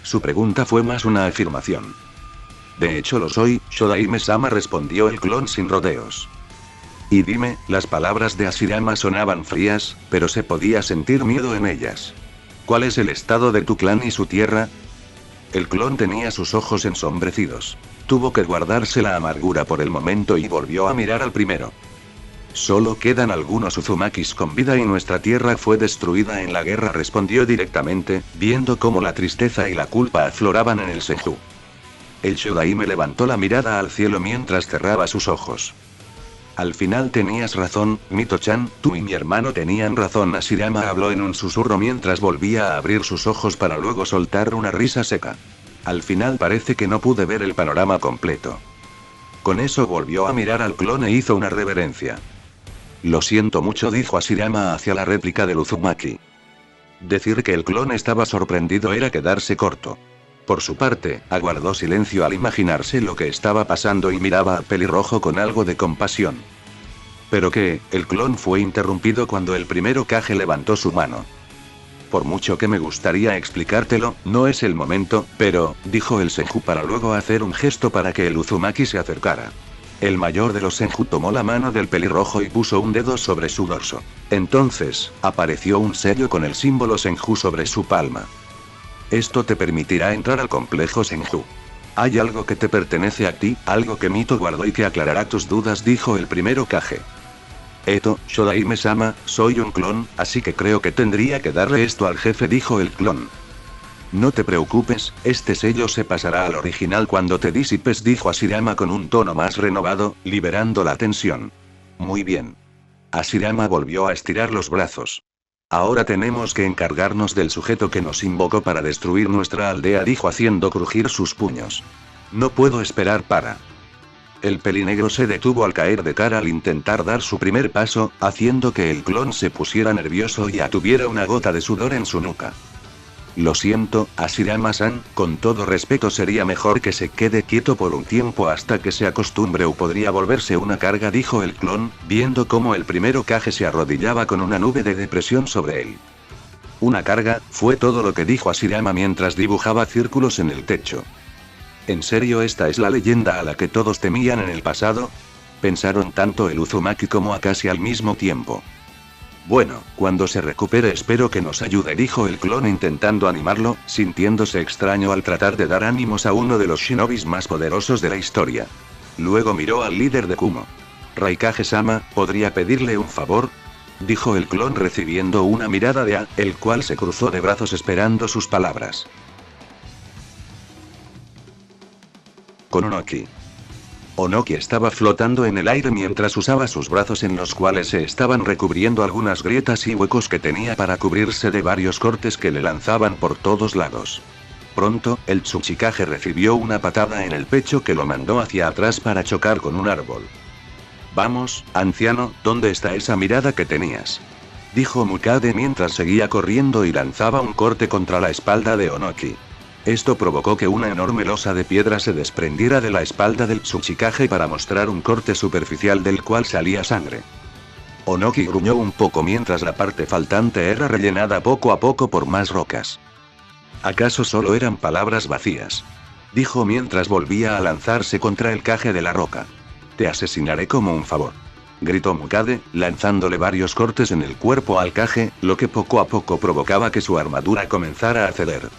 Su pregunta fue más una afirmación. De hecho lo soy, Shodaime-sama, respondió el clon sin rodeos. Y dime, las palabras de Hashirama sonaban frías, pero se podía sentir miedo en ellas. ¿Cuál es el estado de tu clan y su tierra? El clon tenía sus ojos ensombrecidos. Tuvo que guardarse la amargura por el momento y volvió a mirar al primero. Solo quedan algunos Uzumakis con vida y nuestra tierra fue destruida en la guerra, respondió directamente, viendo cómo la tristeza y la culpa afloraban en el Senju. El Shodaime levantó la mirada al cielo mientras cerraba sus ojos. Al final tenías razón, Mito-chan, tú y mi hermano tenían razón. Hashirama habló en un susurro mientras volvía a abrir sus ojos para luego soltar una risa seca. Al final parece que no pude ver el panorama completo. Con eso volvió a mirar al clon e hizo una reverencia. Lo siento mucho, dijo Hashirama hacia la réplica del Uzumaki. Decir que el clon estaba sorprendido era quedarse corto. Por su parte, aguardó silencio al imaginarse lo que estaba pasando y miraba al pelirrojo con algo de compasión. Pero que, el clon fue interrumpido cuando el primero Kage levantó su mano. Por mucho que me gustaría explicártelo, no es el momento, pero, dijo el Senju para luego hacer un gesto para que el Uzumaki se acercara. El mayor de los Senju tomó la mano del pelirrojo y puso un dedo sobre su dorso. Entonces, apareció un sello con el símbolo Senju sobre su palma. Esto te permitirá entrar al complejo Senju. Hay algo que te pertenece a ti, algo que Mito guardó y que aclarará tus dudas, dijo el primero Kage. Shodaime-sama, soy un clon, así que creo que tendría que darle esto al jefe, dijo el clon. No te preocupes, este sello se pasará al original cuando te disipes, dijo Hashirama con un tono más renovado, liberando la tensión. Muy bien. Hashirama volvió a estirar los brazos. Ahora tenemos que encargarnos del sujeto que nos invocó para destruir nuestra aldea, dijo haciendo crujir sus puños. No puedo esperar para... El pelinegro se detuvo al caer de cara al intentar dar su primer paso, haciendo que el clon se pusiera nervioso y tuviera una gota de sudor en su nuca. Lo siento, Hashirama-san, con todo respeto sería mejor que se quede quieto por un tiempo hasta que se acostumbre o podría volverse una carga, dijo el clon, viendo cómo el primero Kage se arrodillaba con una nube de depresión sobre él. Una carga, fue todo lo que dijo Hashirama mientras dibujaba círculos en el techo. ¿En serio esta es la leyenda a la que todos temían en el pasado? Pensaron tanto el Uzumaki como Akashi al mismo tiempo. Bueno, cuando se recupere espero que nos ayude, dijo el clon intentando animarlo, sintiéndose extraño al tratar de dar ánimos a uno de los shinobis más poderosos de la historia. Luego miró al líder de Kumo. Raikage-sama, ¿podría pedirle un favor? Dijo el clon recibiendo una mirada de A, el cual se cruzó de brazos esperando sus palabras. Con Onoki. Onoki estaba flotando en el aire mientras usaba sus brazos en los cuales se estaban recubriendo algunas grietas y huecos que tenía para cubrirse de varios cortes que le lanzaban por todos lados. Pronto, el Tsuchikage recibió una patada en el pecho que lo mandó hacia atrás para chocar con un árbol. Vamos, anciano, ¿dónde está esa mirada que tenías? Dijo Mukade mientras seguía corriendo y lanzaba un corte contra la espalda de Onoki. Esto provocó que una enorme losa de piedra se desprendiera de la espalda del Tsuchikage para mostrar un corte superficial del cual salía sangre. Onoki gruñó un poco mientras la parte faltante era rellenada poco a poco por más rocas. ¿Acaso solo eran palabras vacías? Dijo mientras volvía a lanzarse contra el Kage de la roca. Te asesinaré como un favor. Gritó Mukade, lanzándole varios cortes en el cuerpo al Kage, lo que poco a poco provocaba que su armadura comenzara a ceder.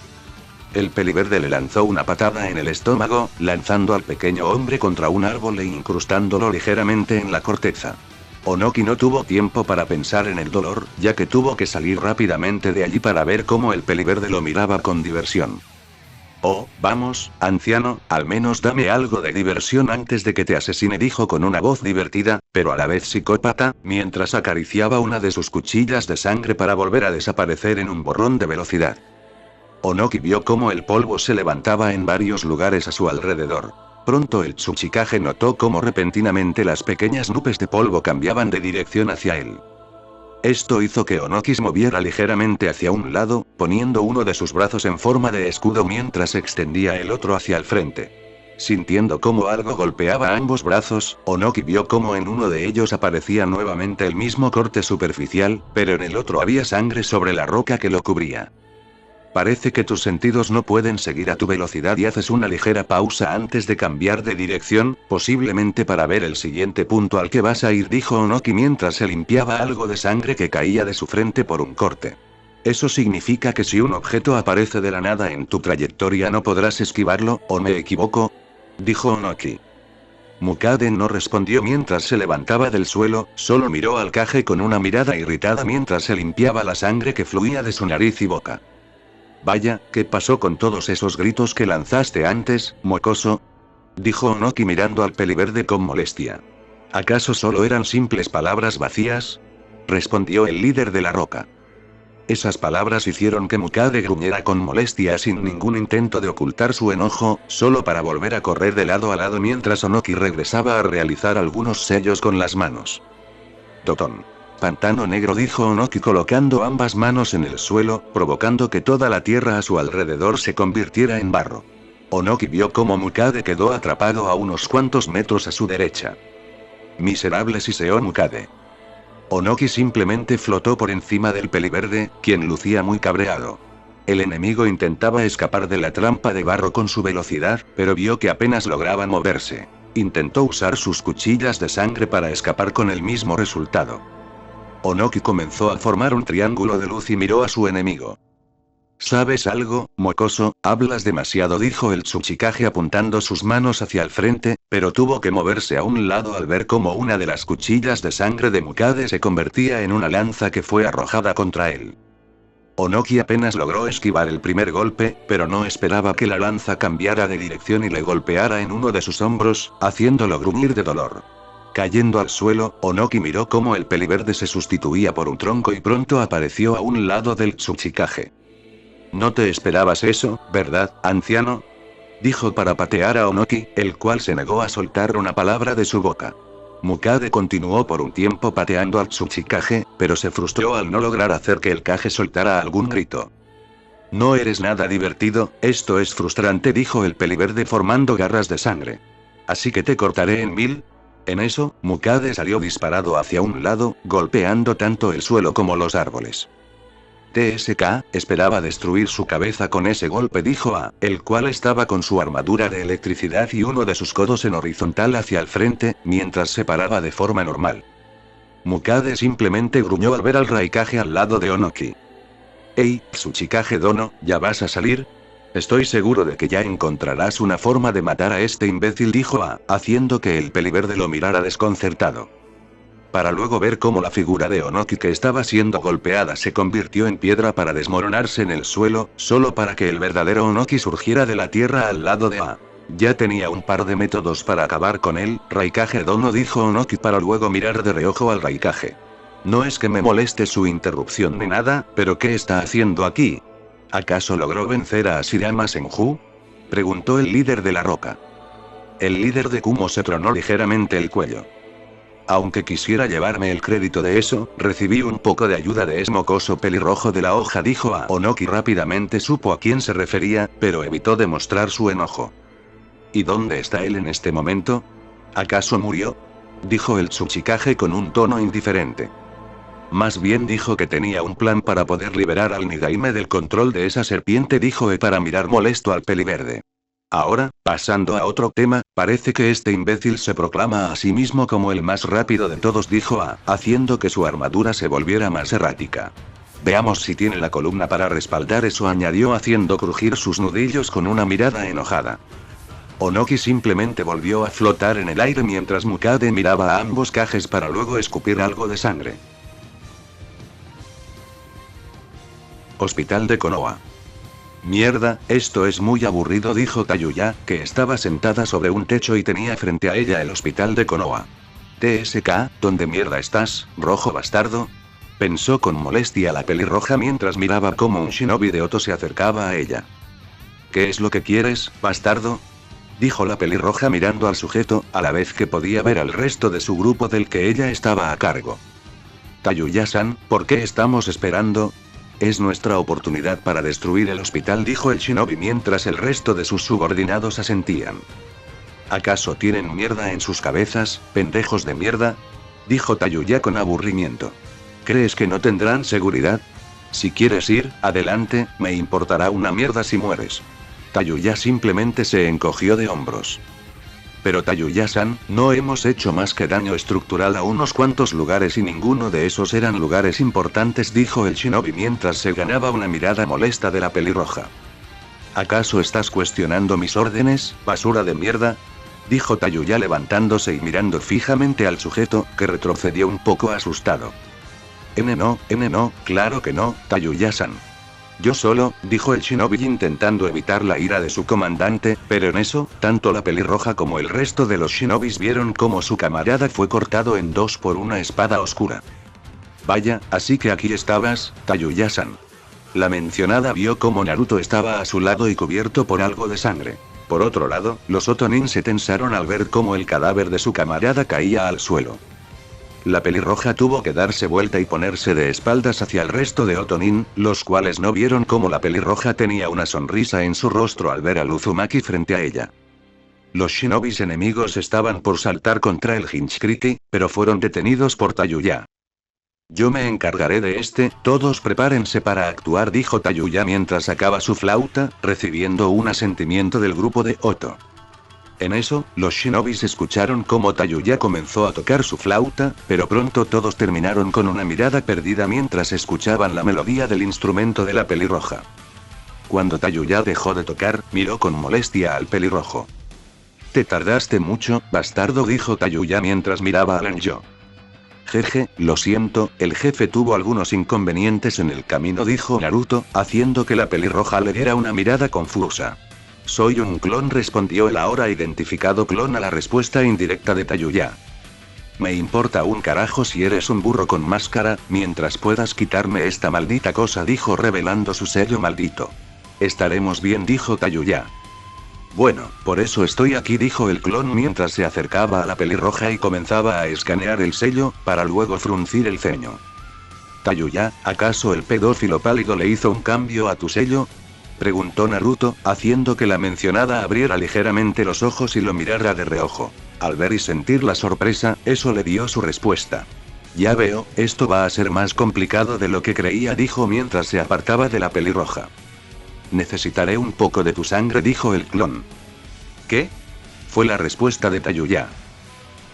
El peliverde le lanzó una patada en el estómago, lanzando al pequeño hombre contra un árbol e incrustándolo ligeramente en la corteza. Onoki no tuvo tiempo para pensar en el dolor, ya que tuvo que salir rápidamente de allí para ver cómo el peliverde lo miraba con diversión. Oh, vamos, anciano, al menos dame algo de diversión antes de que te asesine, dijo con una voz divertida, pero a la vez psicópata, mientras acariciaba una de sus cuchillas de sangre para volver a desaparecer en un borrón de velocidad. Onoki vio cómo el polvo se levantaba en varios lugares a su alrededor. Pronto el Tsuchikage notó cómo repentinamente las pequeñas nubes de polvo cambiaban de dirección hacia él. Esto hizo que Onoki se moviera ligeramente hacia un lado, poniendo uno de sus brazos en forma de escudo mientras extendía el otro hacia el frente. Sintiendo cómo algo golpeaba ambos brazos, Onoki vio cómo en uno de ellos aparecía nuevamente el mismo corte superficial, pero en el otro había sangre sobre la roca que lo cubría. Parece que tus sentidos no pueden seguir a tu velocidad y haces una ligera pausa antes de cambiar de dirección, posiblemente para ver el siguiente punto al que vas a ir, dijo Onoki mientras se limpiaba algo de sangre que caía de su frente por un corte. Eso significa que si un objeto aparece de la nada en tu trayectoria no podrás esquivarlo, ¿o me equivoco?, dijo Onoki. Mukade no respondió mientras se levantaba del suelo, solo miró al Kage con una mirada irritada mientras se limpiaba la sangre que fluía de su nariz y boca. Vaya, ¿qué pasó con todos esos gritos que lanzaste antes, mocoso?, dijo Onoki mirando al peliverde con molestia. ¿Acaso solo eran simples palabras vacías?, respondió el líder de la roca. Esas palabras hicieron que Mukade gruñera con molestia sin ningún intento de ocultar su enojo, solo para volver a correr de lado a lado mientras Onoki regresaba a realizar algunos sellos con las manos. Totón. Pantano negro, dijo Onoki colocando ambas manos en el suelo, provocando que toda la tierra a su alrededor se convirtiera en barro. Onoki vio cómo Mukade quedó atrapado a unos cuantos metros a su derecha. Miserable, siseó Mukade. Onoki simplemente flotó por encima del peliverde, quien lucía muy cabreado. El enemigo intentaba escapar de la trampa de barro con su velocidad, pero vio que apenas lograba moverse. Intentó usar sus cuchillas de sangre para escapar con el mismo resultado. Onoki comenzó a formar un triángulo de luz y miró a su enemigo. ¿Sabes algo, mocoso? Hablas demasiado, dijo el Tsuchikage apuntando sus manos hacia el frente, pero tuvo que moverse a un lado al ver cómo una de las cuchillas de sangre de Mukade se convertía en una lanza que fue arrojada contra él. Onoki apenas logró esquivar el primer golpe, pero no esperaba que la lanza cambiara de dirección y le golpeara en uno de sus hombros, haciéndolo gruñir de dolor. Cayendo al suelo, Onoki miró cómo el peliverde se sustituía por un tronco y pronto apareció a un lado del Tsuchikage. No te esperabas eso, ¿verdad, anciano?, dijo para patear a Onoki, el cual se negó a soltar una palabra de su boca. Mukade continuó por un tiempo pateando al Tsuchikage, pero se frustró al no lograr hacer que el Kage soltara algún grito. No eres nada divertido, esto es frustrante, dijo el peliverde formando garras de sangre. Así que te cortaré en mil. En eso, Mukade salió disparado hacia un lado, golpeando tanto el suelo como los árboles. TSK, esperaba destruir su cabeza con ese golpe, dijo A, el cual estaba con su armadura de electricidad y uno de sus codos en horizontal hacia el frente, mientras se paraba de forma normal. Mukade simplemente gruñó al ver al Raikage al lado de Onoki. «Hey, Tsuchikage Dono, ¿ya vas a salir? Estoy seguro de que ya encontrarás una forma de matar a este imbécil», dijo A, haciendo que el peliverde lo mirara desconcertado. Para luego ver cómo la figura de Onoki que estaba siendo golpeada se convirtió en piedra para desmoronarse en el suelo, solo para que el verdadero Onoki surgiera de la tierra al lado de A. Ya tenía un par de métodos para acabar con él, Raikage Dono, dijo Onoki para luego mirar de reojo al Raikage. No es que me moleste su interrupción ni nada, pero ¿qué está haciendo aquí? ¿Acaso logró vencer a Ashirama Senju?, preguntó el líder de la roca. El líder de Kumo se tronó ligeramente el cuello. Aunque quisiera llevarme el crédito de eso, recibí un poco de ayuda de ese mocoso pelirrojo de la hoja, dijo a Onoki. Rápidamente supo a quién se refería, pero evitó demostrar su enojo. ¿Y dónde está él en este momento? ¿Acaso murió?, dijo el Tsuchikage con un tono indiferente. Más bien dijo que tenía un plan para poder liberar al Nidaime del control de esa serpiente, dijo E para mirar molesto al peliverde. Ahora, pasando a otro tema, parece que este imbécil se proclama a sí mismo como el más rápido de todos, dijo A, haciendo que su armadura se volviera más errática. Veamos si tiene la columna para respaldar eso, añadió haciendo crujir sus nudillos con una mirada enojada. Onoki simplemente volvió a flotar en el aire mientras Mukade miraba a ambos cajes para luego escupir algo de sangre. Hospital de Konoha. Mierda, esto es muy aburrido, dijo Tayuya, que estaba sentada sobre un techo y tenía frente a ella el hospital de Konoha. TSK, ¿dónde mierda estás, rojo bastardo? Pensó con molestia la pelirroja mientras miraba cómo un shinobi de Oto se acercaba a ella. ¿Qué es lo que quieres, bastardo? Dijo la pelirroja mirando al sujeto, a la vez que podía ver al resto de su grupo del que ella estaba a cargo. Tayuya-san, ¿por qué estamos esperando? Es nuestra oportunidad para destruir el hospital, dijo el shinobi mientras el resto de sus subordinados asentían. ¿Acaso tienen mierda en sus cabezas, pendejos de mierda? Dijo Tayuya con aburrimiento. ¿Crees que no tendrán seguridad? Si quieres ir, adelante, me importará una mierda si mueres. Tayuya simplemente se encogió de hombros. Pero Tayuya-san, no hemos hecho más que daño estructural a unos cuantos lugares y ninguno de esos eran lugares importantes, dijo el shinobi mientras se ganaba una mirada molesta de la pelirroja. ¿Acaso estás cuestionando mis órdenes, basura de mierda? Dijo Tayuya levantándose y mirando fijamente al sujeto, que retrocedió un poco asustado. No, claro que no, Tayuya-san. Yo solo, dijo el shinobi intentando evitar la ira de su comandante, pero en eso, tanto la pelirroja como el resto de los shinobis vieron cómo su camarada fue cortado en dos por una espada oscura. Vaya, así que aquí estabas, Tayuya-san. La mencionada vio cómo Naruto estaba a su lado y cubierto por algo de sangre. Por otro lado, los Otonin se tensaron al ver cómo el cadáver de su camarada caía al suelo. La pelirroja tuvo que darse vuelta y ponerse de espaldas hacia el resto de Otonin, los cuales no vieron cómo la pelirroja tenía una sonrisa en su rostro al ver a Uzumaki frente a ella. Los shinobis enemigos estaban por saltar contra el Hinchkriki, pero fueron detenidos por Tayuya. Yo me encargaré de este, todos prepárense para actuar, dijo Tayuya mientras sacaba su flauta, recibiendo un asentimiento del grupo de Oto. En eso, los shinobis escucharon cómo Tayuya comenzó a tocar su flauta, pero pronto todos terminaron con una mirada perdida mientras escuchaban la melodía del instrumento de la pelirroja. Cuando Tayuya dejó de tocar, miró con molestia al pelirrojo. «Te tardaste mucho, bastardo», dijo Tayuya mientras miraba a Lanjo. «Jeje, lo siento, el jefe tuvo algunos inconvenientes en el camino», dijo Naruto, haciendo que la pelirroja le diera una mirada confusa. «Soy un clon», respondió el ahora identificado clon a la respuesta indirecta de Tayuya. «Me importa un carajo si eres un burro con máscara, mientras puedas quitarme esta maldita cosa», dijo revelando su sello maldito. «Estaremos bien», dijo Tayuya. «Bueno, por eso estoy aquí», dijo el clon mientras se acercaba a la pelirroja y comenzaba a escanear el sello, para luego fruncir el ceño. «Tayuya, ¿acaso el pedófilo pálido le hizo un cambio a tu sello?», preguntó Naruto, haciendo que la mencionada abriera ligeramente los ojos y lo mirara de reojo. Al ver y sentir la sorpresa, eso le dio su respuesta. «Ya veo, esto va a ser más complicado de lo que creía», dijo mientras se apartaba de la pelirroja. «Necesitaré un poco de tu sangre», dijo el clon. «¿Qué?», fue la respuesta de Tayuya.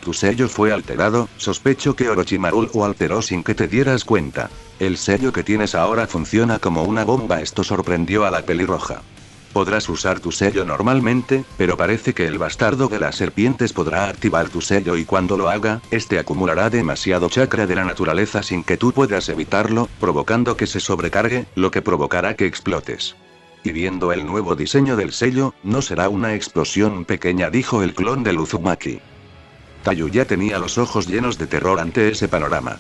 «Tu sello fue alterado, sospecho que Orochimaru lo alteró sin que te dieras cuenta. El sello que tienes ahora funciona como una bomba». Esto sorprendió a la pelirroja. «Podrás usar tu sello normalmente, pero parece que el bastardo de las serpientes podrá activar tu sello y cuando lo haga, este acumulará demasiado chakra de la naturaleza sin que tú puedas evitarlo, provocando que se sobrecargue, lo que provocará que explotes. Y viendo el nuevo diseño del sello, no será una explosión pequeña», dijo el clon de Uzumaki. Tayuya tenía los ojos llenos de terror ante ese panorama.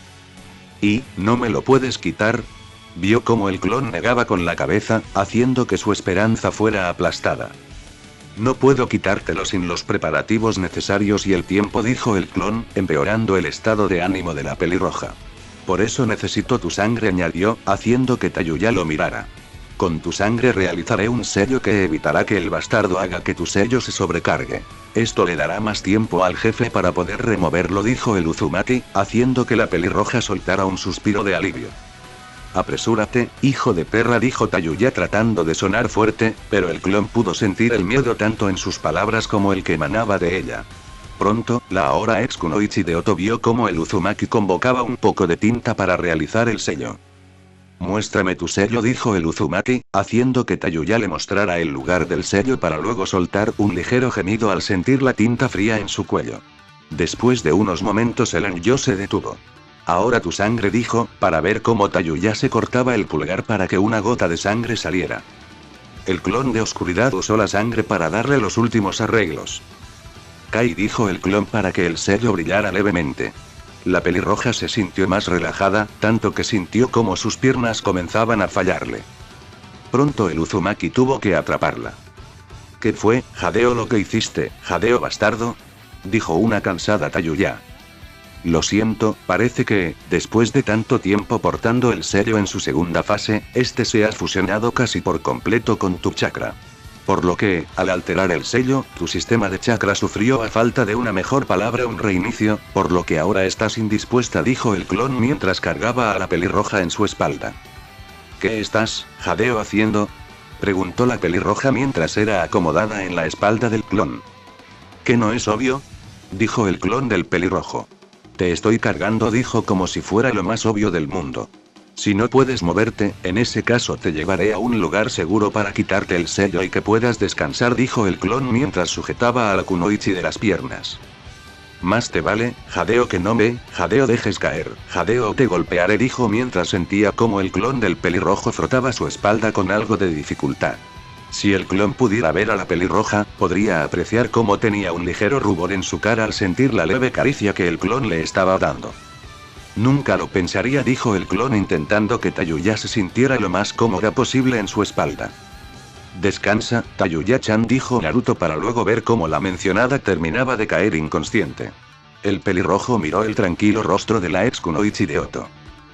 «¿Y, no me lo puedes quitar?», vio cómo el clon negaba con la cabeza, haciendo que su esperanza fuera aplastada. «No puedo quitártelo sin los preparativos necesarios y el tiempo», dijo el clon, empeorando el estado de ánimo de la pelirroja. «Por eso necesito tu sangre», añadió, haciendo que Tayuya lo mirara. «Con tu sangre realizaré un sello que evitará que el bastardo haga que tu sello se sobrecargue. Esto le dará más tiempo al jefe para poder removerlo», dijo el Uzumaki, haciendo que la pelirroja soltara un suspiro de alivio. Apresúrate, hijo de perra, dijo Tayuya tratando de sonar fuerte, pero el clon pudo sentir el miedo tanto en sus palabras como el que emanaba de ella. Pronto, la ahora ex kunoichi de Oto vio cómo el Uzumaki convocaba un poco de tinta para realizar el sello. Muéstrame tu sello, dijo el Uzumaki, haciendo que Tayuya le mostrara el lugar del sello para luego soltar un ligero gemido al sentir la tinta fría en su cuello. Después de unos momentos el anillo se detuvo. Ahora tu sangre, dijo, para ver cómo Tayuya se cortaba el pulgar para que una gota de sangre saliera. El clon de oscuridad usó la sangre para darle los últimos arreglos. Kai, dijo el clon para que el sello brillara levemente. La pelirroja se sintió más relajada, tanto que sintió como sus piernas comenzaban a fallarle. Pronto el Uzumaki tuvo que atraparla. ¿Qué fue, Jadeo, lo que hiciste, Jadeo bastardo?, dijo una cansada Tayuya. Lo siento, parece que, después de tanto tiempo portando el sello en su segunda fase, este se ha fusionado casi por completo con tu chakra. Por lo que, al alterar el sello, tu sistema de chakra sufrió, a falta de una mejor palabra, un reinicio, por lo que ahora estás indispuesta, dijo el clon mientras cargaba a la pelirroja en su espalda. ¿Qué estás, Jadeo, haciendo?, preguntó la pelirroja mientras era acomodada en la espalda del clon. ¿Qué no es obvio?, dijo el clon del pelirrojo. Te estoy cargando, dijo como si fuera lo más obvio del mundo. Si no puedes moverte, en ese caso te llevaré a un lugar seguro para quitarte el sello y que puedas descansar, dijo el clon mientras sujetaba a la kunoichi de las piernas. Más te vale, Jadeo, que no me, Jadeo, dejes caer, Jadeo, o te golpearé, dijo mientras sentía como el clon del pelirrojo frotaba su espalda con algo de dificultad. Si el clon pudiera ver a la pelirroja, podría apreciar cómo tenía un ligero rubor en su cara al sentir la leve caricia que el clon le estaba dando. Nunca lo pensaría, dijo el clon intentando que Tayuya se sintiera lo más cómoda posible en su espalda. Descansa, Tayuya-chan, dijo Naruto para luego ver cómo la mencionada terminaba de caer inconsciente. El pelirrojo miró el tranquilo rostro de la ex kunoichi de Oto.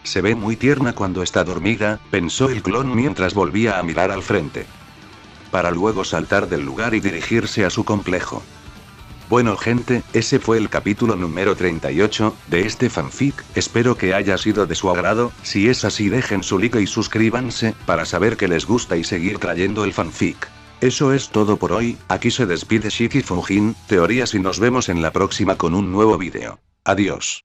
Se ve muy tierna cuando está dormida, pensó el clon mientras volvía a mirar al frente. Para luego saltar del lugar y dirigirse a su complejo. Bueno gente, ese fue el capítulo número 38, de este fanfic, espero que haya sido de su agrado, si es así dejen su like y suscríbanse, para saber que les gusta y seguir trayendo el fanfic. Eso es todo por hoy, aquí se despide Shiki Fujin, Teorías, y nos vemos en la próxima con un nuevo vídeo. Adiós.